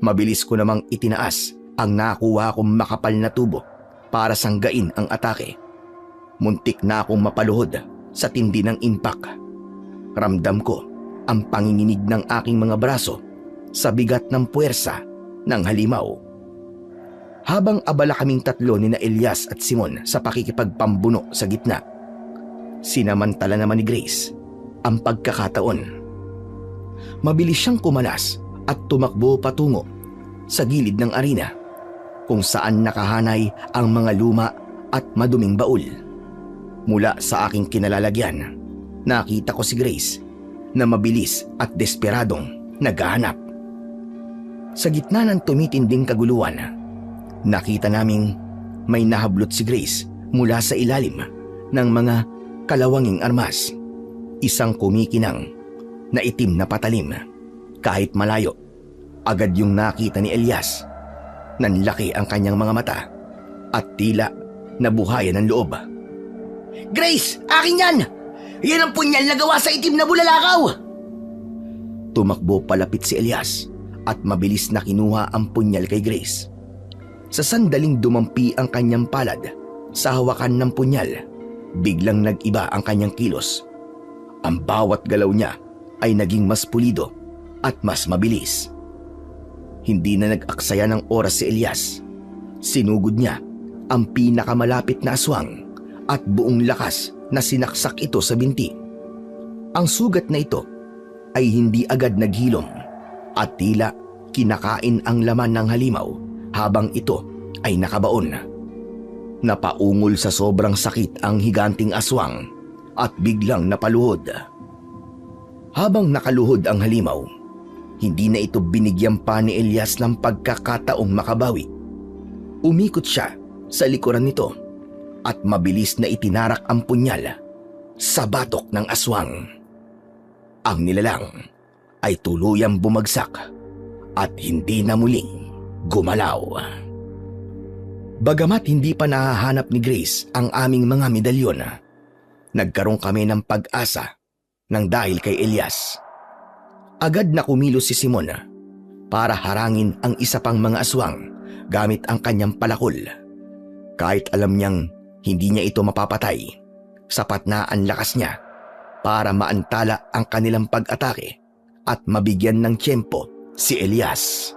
Mabilis ko namang itinaas ang nakuha kong makapal na tubo para sanggain ang atake. Muntik na akong mapaluhod sa tindi ng impak. Ramdam ko ang panginginig ng aking mga braso sa bigat ng puwersa ng halimaw. Habang abala kaming 3 ni na Elias at Simon sa pakikipagpambuno sa gitna, sinamantala naman ni Grace ang pagkakataon. Mabilis siyang kumalas at tumakbo patungo sa gilid ng arena kung saan nakahanay ang mga luma at maduming baul. Mula sa aking kinalalagyan, nakita ko si Grace na mabilis at desperadong naghahanap. Sa gitna ng tumitinding kaguluhan, nakita naming may nahablot si Grace mula sa ilalim ng mga kalawanging armas. Isang kumikinang na itim na patalim. Kahit malayo, agad yung nakita ni Elias. Nanlaki ang kanyang mga mata at tila nabuhayan ng loob. Grace! Akin yan! Yan ang punyal na gawa sa itim na bulalakaw! Tumakbo palapit si Elias at mabilis na kinuha ang punyal kay Grace. Sa sandaling dumampi ang kanyang palad sa hawakan ng punyal, biglang nag-iba ang kanyang kilos. Ang bawat galaw niya ay naging mas pulido at mas mabilis. Hindi na nag-aksaya ng oras si Elias. Sinugod niya ang pinakamalapit na aswang at buong lakas na sinaksak ito sa binti. Ang sugat na ito ay hindi agad naghilom at tila kinakain ang laman ng halimaw habang ito ay nakabaon. Napaungol sa sobrang sakit ang higanting aswang at biglang napaluhod. Habang nakaluhod ang halimaw, hindi na ito binigyan pa ni Elias ng pagkakataong makabawi. Umikot siya sa likuran nito at mabilis na itinarak ang punyal sa batok ng aswang. Ang nilalang ay tuluyang bumagsak at hindi na muling gumalaw. Bagamat hindi pa nahahanap ni Grace ang aming mga medalyon, nagkaroon kami ng pag-asa nang dahil kay Elias. Agad na kumilos si Simon para harangin ang isa pang mga aswang gamit ang kanyang palakol. Kahit alam niyang hindi niya ito mapapatay, sapat na ang lakas niya para maantala ang kanilang pag-atake at mabigyan ng tiyempo si Elias.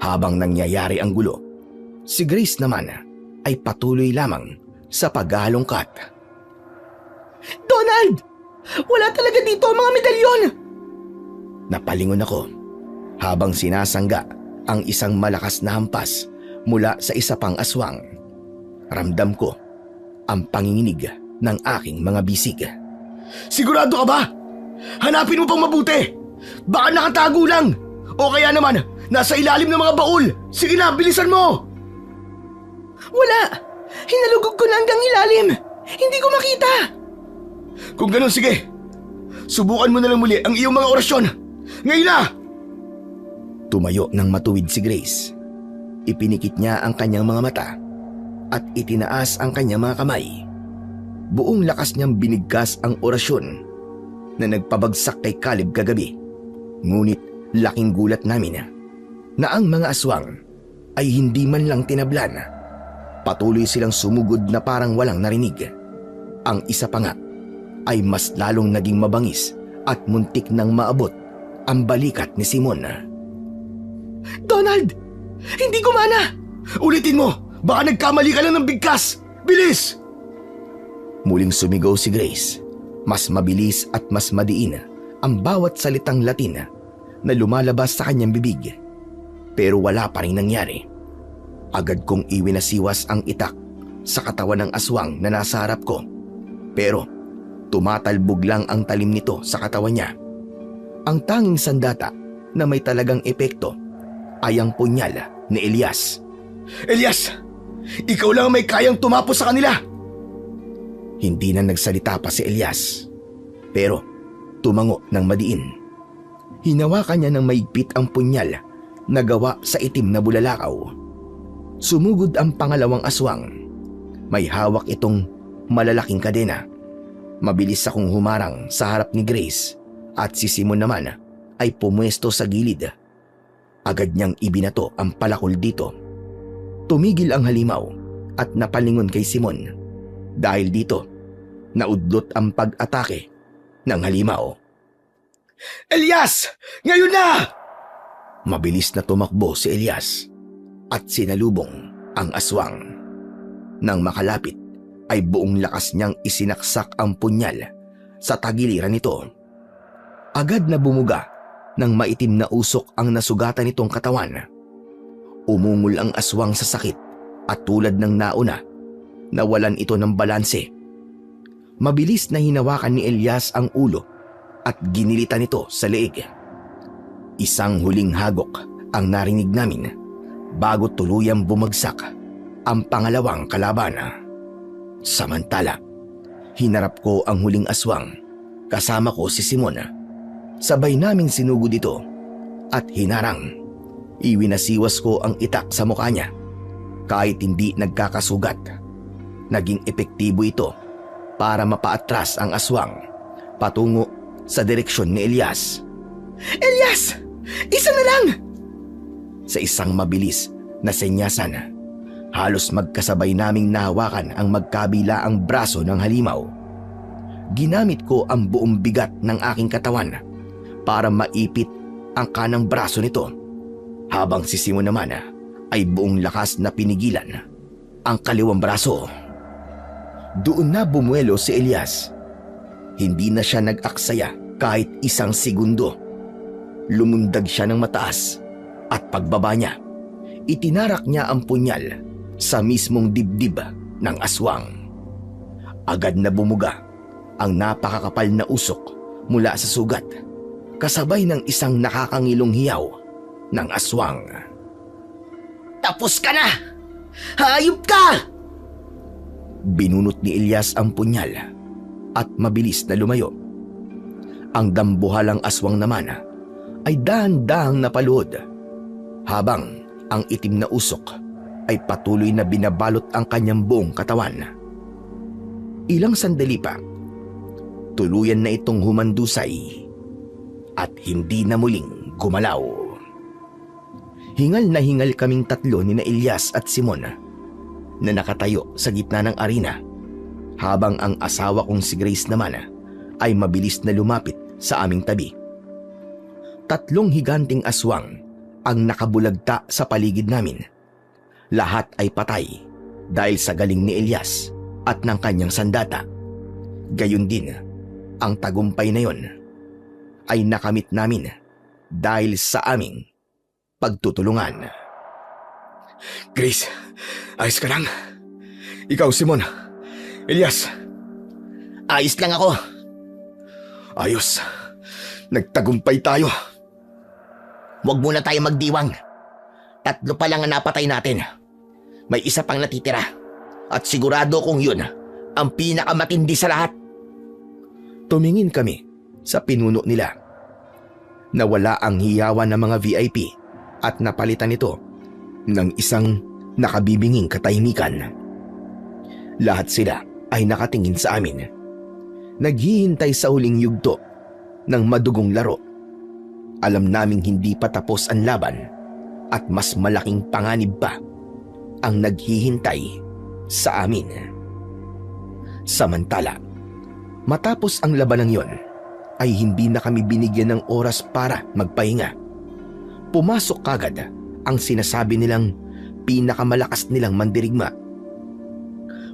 Habang nangyayari ang gulo, si Grace naman ay patuloy lamang sa paghalongkat. Donald! Wala talaga dito ang mga medalyon! Napalingon ako habang sinasangga ang isang malakas na hampas mula sa isa pang aswang. Ramdam ko ang panginginig ng aking mga bisig. Sigurado ka ba? Hanapin mo pang mabuti! Baka nakatago lang! O kaya naman, nasa ilalim ng mga baul! Sige na, bilisan mo! Wala! Hinalugog ko na hanggang ilalim! Hindi ko makita! Kung ganun, sige. Subukan mo na lang muli ang iyong mga orasyon. Ngayon na! Tumayo ng matuwid si Grace. Ipinikit niya ang kanyang mga mata at itinaas ang kanyang mga kamay. Buong lakas niyang binigkas ang orasyon na nagpabagsak kay Caleb kagabi. Ngunit laking gulat namin na ang mga aswang ay hindi man lang tinablan. Patuloy silang sumugod na parang walang narinig. Ang isa pa nga ay mas lalong naging mabangis at muntik nang maabot ang balikat ni Simon. Donald! Hindi gumana! Ulitin mo! Baka nagkamali ka lang ng bigkas! Bilis! Muling sumigaw si Grace. Mas mabilis at mas madiin ang bawat salitang Latin na lumalabas sa kanyang bibig. Pero wala pa rin nangyari. Agad kong iwinasiwas ang itak sa katawan ng aswang na nasa harap ko. Pero tumatalbog lang ang talim nito sa katawan niya. Ang tanging sandata na may talagang epekto ay ang punyal ni Elias. Elias! Ikaw lang ang may kayang tumapos sa kanila! Hindi na nagsalita pa si Elias, pero tumango ng madiin. Hinawakan niya ng maigpit ang punyal na gawa sa itim na bulalakaw. Sumugod ang pangalawang aswang. May hawak itong malalaking kadena. Mabilis akong humarang sa harap ni Grace at si Simon naman ay pumwesto sa gilid. Agad niyang ibinato ang palakol dito. Tumigil ang halimaw at napalingon kay Simon. Dahil dito, naudlot ang pag-atake ng halimaw. Elias! Ngayon na! Mabilis na tumakbo si Elias at sinalubong ang aswang. Nang makalapit ay buong lakas niyang isinaksak ang punyal sa tagiliran nito. Agad na bumuga ng maitim na usok ang nasugatan nitong katawan. Umungol ang aswang sa sakit at tulad ng nauna, nawalan ito ng balanse. Mabilis na hinawakan ni Elias ang ulo at ginilitan ito sa leeg. Isang huling hagok ang narinig namin bago tuluyang bumagsak ang pangalawang kalaban. Samantala, hinarap ko ang huling aswang Kasama ko si Simon. Sabay naming sinugod ito at hinarang. Iwinasiwas ko ang itak sa mukha niya. Kahit hindi nagkakasugat, naging epektibo ito para mapaatras ang aswang patungo sa direksyon ni Elias. Elias! Isa na lang! Sa isang mabilis na senyasan, halos magkasabay naming nahawakan ang magkabilaang braso ng halimaw. Ginamit ko ang buong bigat ng aking katawan para maipit ang kanang braso nito, habang si Simon naman ay buong lakas na pinigilan ang kaliwang braso. Doon na bumuelo si Elias. Hindi na siya nag-aksaya kahit isang segundo. Lumundag siya ng mataas at pagbaba niya, itinarak niya ang punyal sa mismong dibdib ng aswang. Agad na bumuga ang napakakapal na usok mula sa sugat, kasabay ng isang nakakangilong hiyaw ng aswang. Tapos ka na! Hayop ka! Binunot ni Elias ang punyal at mabilis na lumayo. Ang dambuhalang aswang naman ay dahan-dahang napaluhod, habang ang itim na usok ay patuloy na binabalot ang kanyang buong katawan. Ilang sandali pa, tuluyan na itong humandusay at hindi na muling gumalaw. Hingal na hingal kaming tatlo ni na Elias at Simon na nakatayo sa gitna ng arena, habang ang asawa kong si Grace naman ay mabilis na lumapit sa aming tabi. 3 higanting aswang ang nakabulagta sa paligid namin. Lahat ay patay dahil sa galing ni Elias at ng kanyang sandata. Gayon din, ang tagumpay na yon ay nakamit namin dahil sa aming pagtutulungan. Grace, ayos ka lang? Ikaw, Simon, Elias. Ayos lang ako. Ayos. Nagtagumpay tayo. Huwag muna tayo magdiwang. 3 pa lang ang napatay natin. May isa pang natitira. At sigurado kong yun ang pinakamatindi sa lahat. Tumingin kami sa pinuno nila. Nawala ang hiyawan ng mga VIP at napalitan ito ng isang nakabibinging katahimikan. Lahat sila ay nakatingin sa amin, naghihintay sa huling yugto ng madugong laro. Alam naming hindi pa tapos ang laban at mas malaking panganib pa ang naghihintay sa amin. Samantala, matapos ang labanang yon, ay hindi na kami binigyan ng oras para magpahinga. Pumasok kagad ang sinasabi nilang pinakamalakas nilang mandirigma.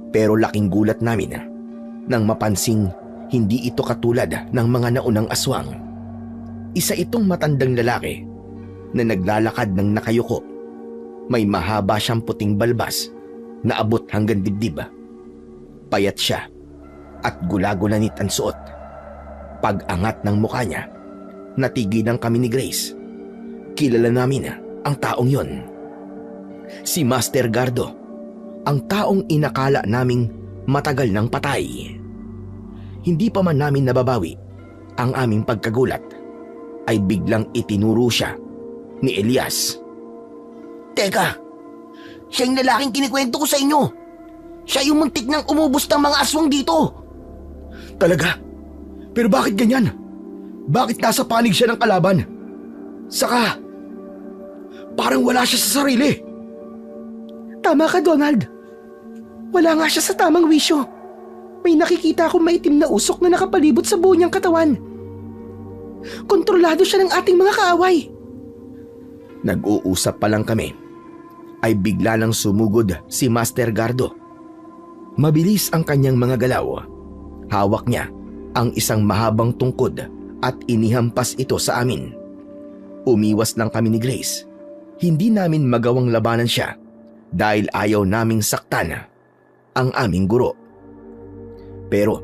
Pero laking gulat namin nang mapansing hindi ito katulad ng mga naunang aswang. Isa itong matandang lalaki na naglalakad ng nakayuko. May mahaba siyang puting balbas na abot hanggang dibdib. Payat siya at gulagulanit ang suot. Pag-angat ng mukha niya, natigilan kami ni Grace. Kilala namin ang taong yon. Si Master Gardo, ang taong inakala naming matagal nang patay. Hindi pa man namin nababawi ang aming pagkagulat, ay biglang itinuro siya ni Elias. Teka, siya yung lalaking kinikwento ko sa inyo. Siya yung muntik nang umubos ng mga aswang dito. Talaga? Pero bakit ganyan? Bakit nasa panig siya ng kalaban? Saka, parang wala siya sa sarili. Tama ka, Donald. Wala nga siya sa tamang wisyo. May nakikita akong maitim na usok na nakapalibot sa buo niyang katawan. Kontrolado siya ng ating mga kaaway. Nag-uusap pa lang kami, ay bigla nang sumugod si Master Gardo. Mabilis ang kanyang mga galaw. Hawak niya ang isang mahabang tungkod at inihampas ito sa amin. Umiwas lang kami ni Grace. Hindi namin magawang labanan siya dahil ayaw naming saktan ang aming guro. Pero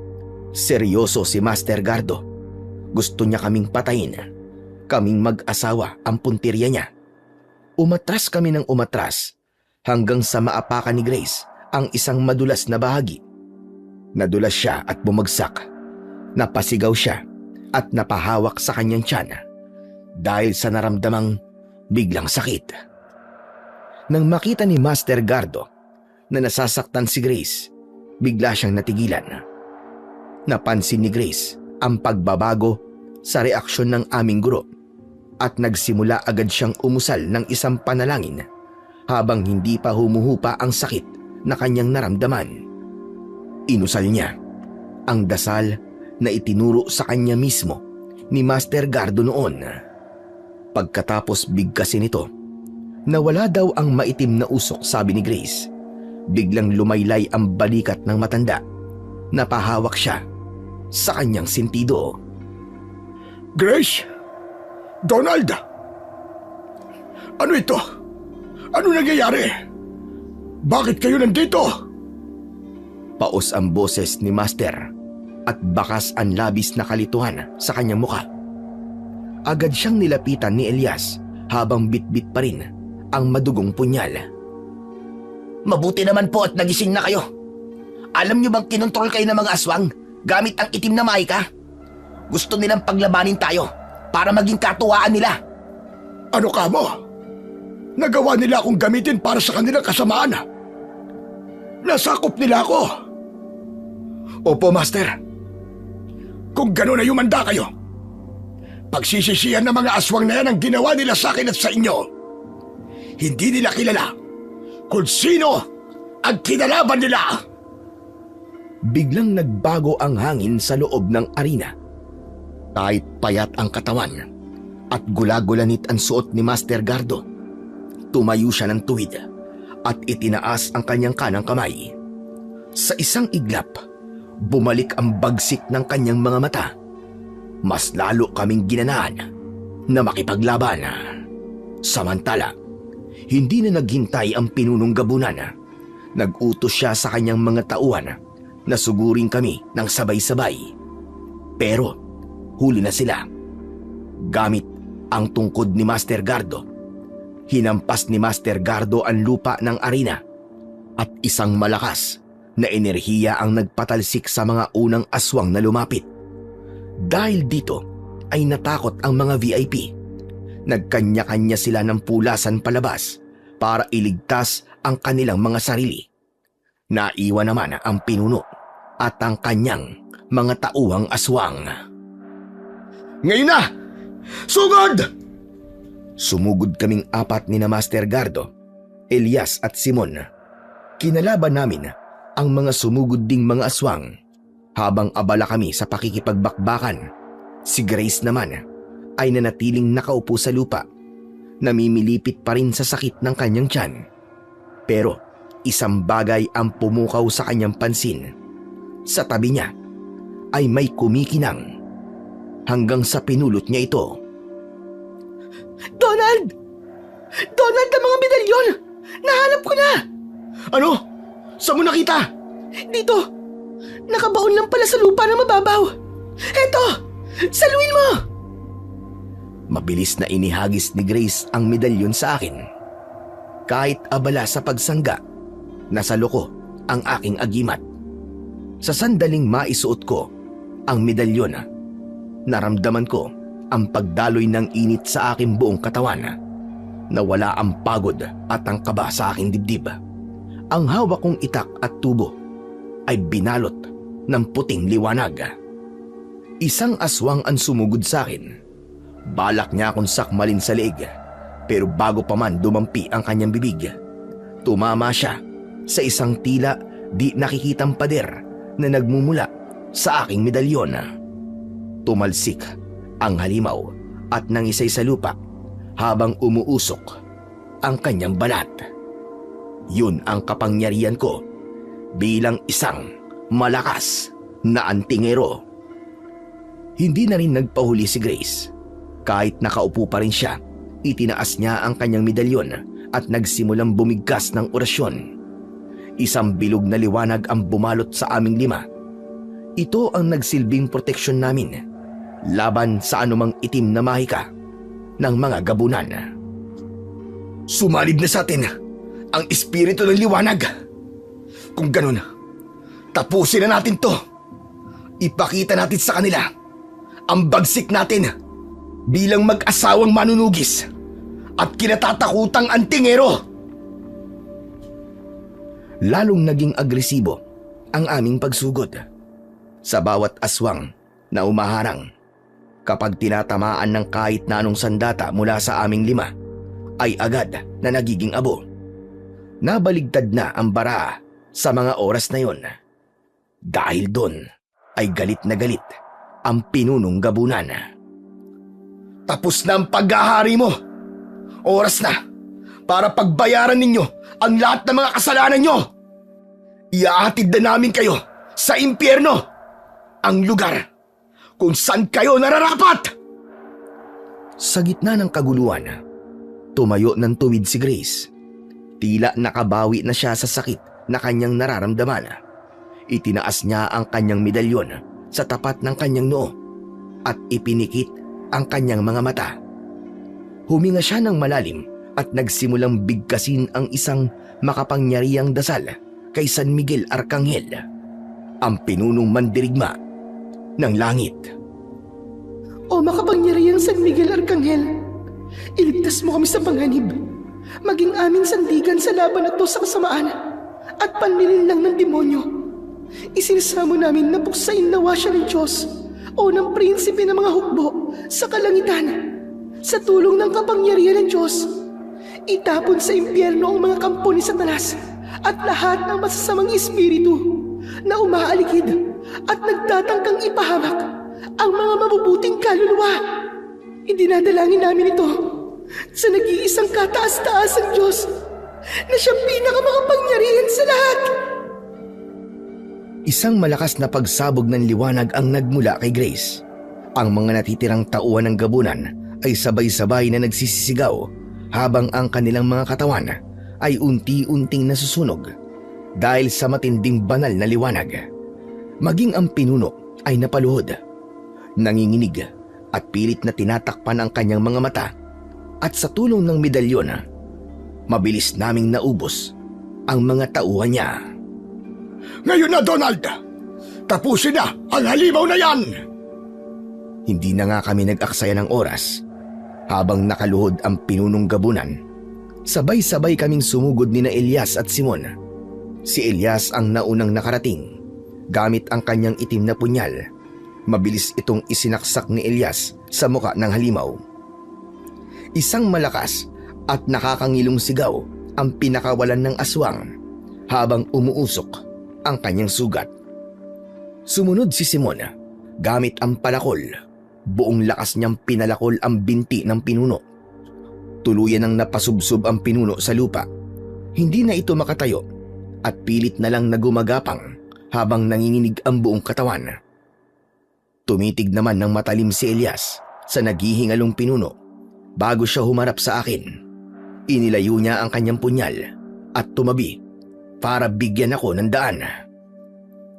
seryoso si Master Gardo. Gusto niya kaming patayin. Kaming mag-asawa ang puntirya niya. Umatras kami ng umatras hanggang sa maapakan ni Grace ang isang madulas na bahagi. Nadulas siya at bumagsak. Napasigaw siya at napahawak sa kanyang tiyan dahil sa naramdamang biglang sakit. Nang makita ni Master Gardo na nasasaktan si Grace, bigla siyang natigilan. Napansin ni Grace ang pagbabago sa reaksyon ng aming guro at nagsimula agad siyang umusal ng isang panalangin habang hindi pa humuhupa ang sakit na kanyang naramdaman. Inusal niya ang dasal na itinuro sa kanya mismo ni Master Gardo noon. Pagkatapos bigkasin ito, nawala daw ang maitim na usok, sabi ni Grace. Biglang lumaylay ang balikat ng matanda. Napahawak siya sa kanyang sentido. Grace? Donald? Ano ito? Ano nangyayari? Bakit kayo nandito? Paos ang boses ni Master at bakas ang labis na kalituhan sa kanyang muka. Agad siyang nilapitan ni Elias habang bitbit pa rin ang madugong punyal. Mabuti naman po at nagising na kayo. Alam niyo bang kinontrol kayo ng mga aswang gamit ang itim na maika? Gusto nilang paglabanin tayo para maging katuwaan nila. Ano ka mo? Nagawa nila akong gamitin para sa kanilang kasamaan. Nasakop nila ako. Opo, Master. Kung gano'n ay humanda kayo, pagsisisihan ng mga aswang na yan ang ginawa nila sa akin at sa inyo. Hindi nila kilala kung sino ang kinalaban nila. Biglang nagbago ang hangin sa loob ng arena. Kahit payat ang katawan at gulagulanit ang suot ni Master Gardo, tumayo siya ng tuwid at itinaas ang kanyang kanang kamay. Sa isang iglap, bumalik ang bagsik ng kanyang mga mata. Mas lalo kaming ginanahan na makipaglaban. Samantala, hindi na naghintay ang pinunong gabunan. Nag-utos siya sa kanyang mga tauhan na sugurin kami ng sabay-sabay. Pero huli na sila. Gamit ang tungkod ni Master Gardo, hinampas ni Master Gardo ang lupa ng arena at isang malakas na enerhiya ang nagpatalsik sa mga unang aswang na lumapit. Dahil dito ay natakot ang mga VIP. Nagkanya-kanya sila ng pulasan palabas para iligtas ang kanilang mga sarili. Naiwan naman ang pinuno at ang kanyang mga tauhang aswang. Ngayon na! Sugod! Sumugod kaming apat ni na Master Gardo, Elias at Simon. Kinalaban namin ang mga sumugod ding mga aswang. Habang abala kami sa pakikipagbakbakan, si Grace naman ay nanatiling nakaupo sa lupa. Namimilipit pa rin sa sakit ng kanyang tiyan. Pero isang bagay ang pumukaw sa kanyang pansin. Sa tabi niya ay may kumikinang hanggang sa pinulot niya ito. Donald! Donald, ang mga medalyon! Nahanap ko na! Ano? Saan mo nakita? Dito! Nakabaon lang pala sa lupa na mababaw! Eto! Saluin mo! Mabilis na inihagis ni Grace ang medalyon sa akin. Kahit abala sa pagsangga, nasalo ko ang aking agimat. Sa sandaling maisuot ko ang medalyon, naramdaman ko ang pagdaloy ng init sa aking buong katawan. Nawala ang pagod at ang kaba sa aking dibdib. Ang hawak kong itak at tubo ay binalot ng puting liwanag. Isang aswang ang sumugod sa akin. Balak niya akong sakmalin sa leeg, pero bago pa man dumampi ang kanyang bibig, tumama siya sa isang tila di nakikitang pader na nagmumula sa aking medalyon. Tumalsik ang halimaw at nangisay sa lupa habang umuusok ang kanyang balat. Yun ang kapangyarihan ko bilang isang malakas na antingero. Hindi na rin nagpahuli si Grace. Kahit nakaupo pa rin siya, itinaas niya ang kanyang medalyon at nagsimulang bumigkas ng orasyon. Isang bilog na liwanag ang bumalot sa aming lima. Ito ang nagsilbing proteksyon namin laban sa anumang itim na mahika ng mga gabunan. Sumalib na sa atin ang espiritu ng liwanag. Kung ganun, tapusin na natin to Ipakita natin sa kanila ang bagsik natin bilang mag-asawang manunugis at kinatatakutang antingero. Lalong naging agresibo ang aming pagsugod sa bawat aswang na umaharang. Kapag tinatamaan ng kahit na anong sandata mula sa aming 5, ay agad na nagiging abo. Nabaligtad na ang bara sa mga oras na yon. Dahil doon ay galit na galit ang pinunong gabunan. Tapos na ang paghahari mo. Oras na para pagbayaran ninyo ang lahat ng mga kasalanan nyo. Iaatid na namin kayo sa impyerno, ang lugar kung saan kayo nararapat. Sa gitna ng kaguluhan, tumayo ng tuwid si Grace. Tila nakabawi na siya sa sakit na kanyang nararamdaman. Itinaas niya ang kanyang medalyon sa tapat ng kanyang noo at ipinikit ang kanyang mga mata. Huminga siya ng malalim at nagsimulang bigkasin ang isang makapangyarihang dasal kay San Miguel Arcangel, ang pinunong mandirigma ng langit. O makapangyarihang San Miguel Arcangel, iligtas mo kami sa panganib. Maging aming sandigan sa laban na to sa kasamaan at panlilinlang ng demonyo. Isinasamo namin na buksain nawa siya ng Diyos o ng prinsipe ng mga hukbo sa kalangitan. Sa tulong ng kapangyarihan ng Diyos, itapon sa impyerno ang mga kampo ni Satanas at lahat ng masasamang espiritu na umaaligid at nagtatangkang ipahamak ang mga mabubuting kaluluwa. Idinadalangin namin ito sa nag-iisang kataas-taasang Diyos na siyang pinakamakapangyarihan sa lahat. Isang malakas na pagsabog ng liwanag ang nagmula kay Grace. Ang mga natitirang tauhan ng gabunan ay sabay-sabay na nagsisisigaw habang ang kanilang mga katawan ay unti-unting nasusunog dahil sa matinding banal na liwanag. Maging ang pinuno ay napaluhod, nanginginig at pilit na tinatakpan ang kanyang mga mata, at sa tulong ng medalyon, mabilis naming naubos ang mga tauhan niya. Ngayon na, Donald! Tapusin na ang halimaw na yan! Hindi na nga kami nag-aksaya ng oras. Habang nakaluhod ang pinunong gabunan, sabay-sabay kaming sumugod ni na Elias at Simon. Si Elias ang naunang nakarating. Gamit ang kanyang itim na punyal, mabilis itong isinaksak ni Elias sa muka ng halimaw. Isang malakas at nakakangilong sigaw ang pinakawalan ng aswang habang umuusok ang kanyang sugat. Sumunod si Simon gamit ang palakol. Buong lakas niyang pinalakol ang binti ng pinuno. Tuluyan ang napasubsob ang pinuno sa lupa. Hindi na ito makatayo at pilit na lang nagumagapang habang nanginginig ang buong katawan. Tumitig naman ng matalim si Elias sa naghihingalong pinuno bago siya humarap sa akin. Inilayo niya ang kanyang punyal at tumabi para bigyan ako ng daan.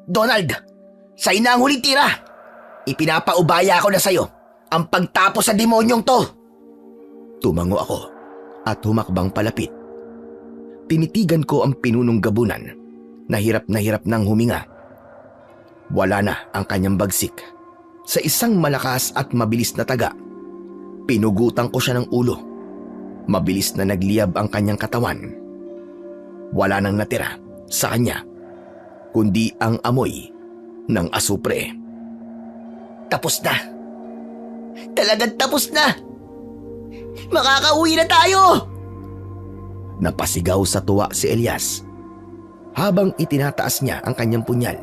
Donald, sa'yo na ang huling tira. Ipinapaubaya ko na sa'yo ang pagtapos sa demonyong to. Tumango ako at humakbang palapit. Tinitigan ko ang pinunong gabunan na hirap nang huminga. Wala na ang kanyang bagsik. Sa isang malakas at mabilis na taga, pinugutan ko siya ng ulo. Mabilis na nagliyab ang kanyang katawan. Wala nang natira sa kanya, kundi ang amoy ng asupre. Tapos na. Talagang tapos na. Makakauwi na tayo. Napasigaw sa tuwa si Elias habang itinataas niya ang kanyang punyal.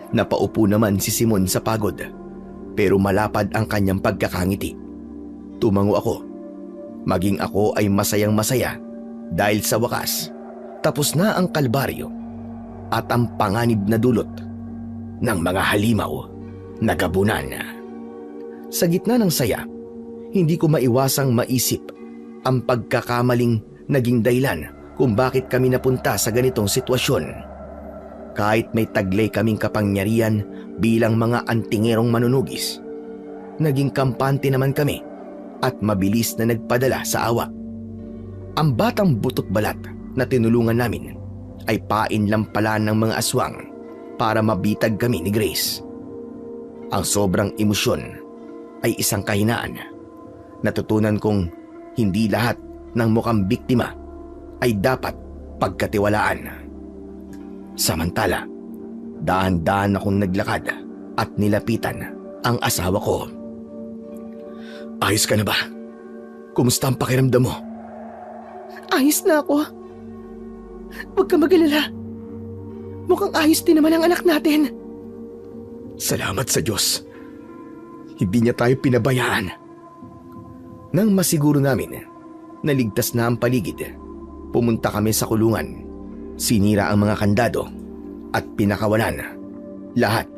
Napaupo naman si Simon sa pagod, pero malapad ang kanyang pagkakangiti. Tumango ako. Maging ako ay masayang-masaya dahil sa wakas, tapos na ang kalbaryo at ang panganib na dulot ng mga halimaw na gabunan. Sa gitna ng saya, hindi ko maiwasang maisip ang pagkakamaling naging dahilan kung bakit kami napunta sa ganitong sitwasyon. Kahit may taglay kaming kapangyarihan bilang mga antingerong manunugis, naging kampante naman kami at mabilis na nagpadala sa awa. Ang batang butot balat na tinulungan namin ay pain lang pala ng mga aswang para mabitag kami ni Grace. Ang sobrang emosyon ay isang kahinaan. Natutunan kong hindi lahat ng mukhang biktima ay dapat pagkatiwalaan. Samantala, dahan-dahan akong naglakad at nilapitan ang asawa ko. Ayos ka na ba? Kumusta ang pakiramdam mo? Ayos na ako. Huwag ka mag-alala. Mukhang ayos din naman ang anak natin. Salamat sa Diyos. Hindi niya tayo pinabayaan. Nang masiguro namin na ligtas na ang paligid, pumunta kami sa kulungan. Sinira ang mga kandado at pinakawalan lahat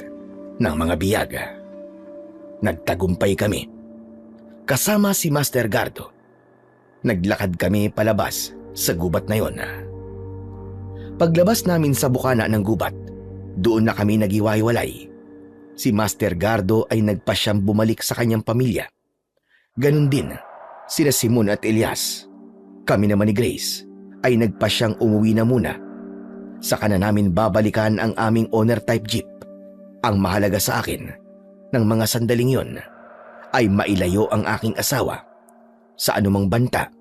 ng mga biyag. Nagtagumpay kami. Kasama si Master Gardo. Naglakad kami palabas sa gubat na yon. Paglabas namin sa bukana ng gubat, doon na kami naghiwa-hiwalay. Si Master Gardo ay nagpasyang bumalik sa kanyang pamilya. Ganon din sina Simon at Elias. Kami naman ni Grace ay nagpasyang umuwi na muna. Saka na namin babalikan ang aming owner-type jeep. Ang mahalaga sa akin ng mga sandaling yon ay mailayo ang aking asawa sa anumang banta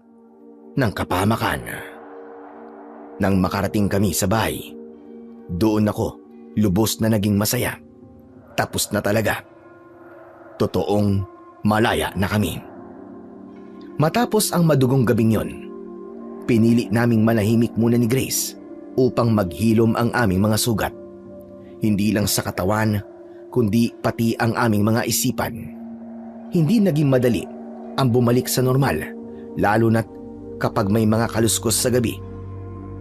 ng kapahamakan. Nang makarating kami sa bahay, doon ako lubos na naging masaya. Tapos na talaga. Totoong malaya na kami. Matapos ang madugong gabing yon, pinili naming manahimik muna ni Grace upang maghilom ang aming mga sugat. Hindi lang sa katawan, kundi pati ang aming mga isipan. Hindi naging madali ang bumalik sa normal, lalo na't kapag may mga kaluskos sa gabi.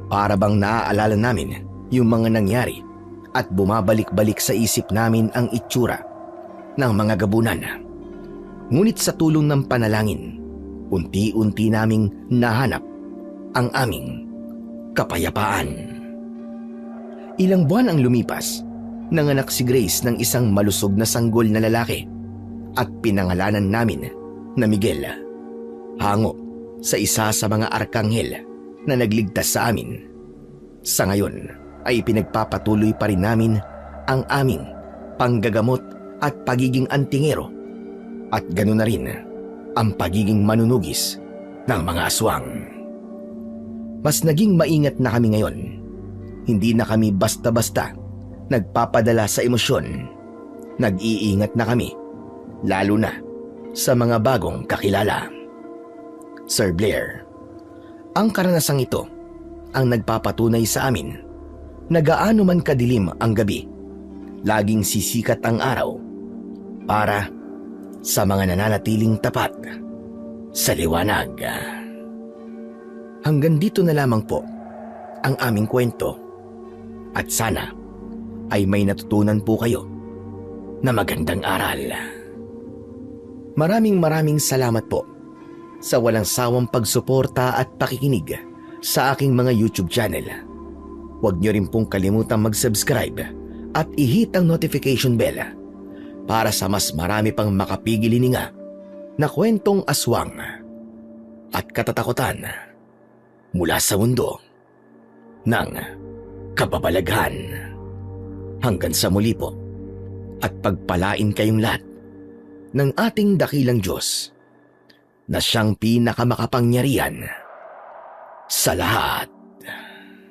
Para bang naaalala namin yung mga nangyari at bumabalik-balik sa isip namin ang itsura ng mga gabunan. Ngunit sa tulong ng panalangin, unti-unti naming nahanap ang aming kapayapaan. Ilang buwan ang lumipas, nanganak si Grace ng isang malusog na sanggol na lalaki at pinangalanan namin na Miguel. Hango sa isa sa mga arkanghel na nagligtas sa amin. Sa ngayon ay pinagpapatuloy pa rin namin ang aming panggagamot at pagiging antingero at ganoon na rin ang pagiging manunugis ng mga aswang. Mas naging maingat na kami ngayon. Hindi na kami basta-basta nagpapadala sa emosyon. Nag-iingat na kami, lalo na sa mga bagong kakilala. Sir Blair, ang karanasang ito ang nagpapatunay sa amin na gaano man kadilim ang gabi, laging sisikat ang araw para sa mga nananatiling tapat sa liwanag. Hanggang dito na lamang po ang aming kwento at sana ay may natutunan po kayo na magandang aral. Maraming salamat po sa walang sawang pagsuporta at pakikinig sa aking mga YouTube channel. Huwag niyo rin pong kalimutang mag-subscribe at i-hit ang notification bell para sa mas marami pang makapigilininga na kwentong aswang at katatakutan mula sa mundo ng kababalaghan. Hanggang sa muli po at pagpalain kayong lahat ng ating dakilang Diyos na siyang pinakamakapangyarihan sa lahat.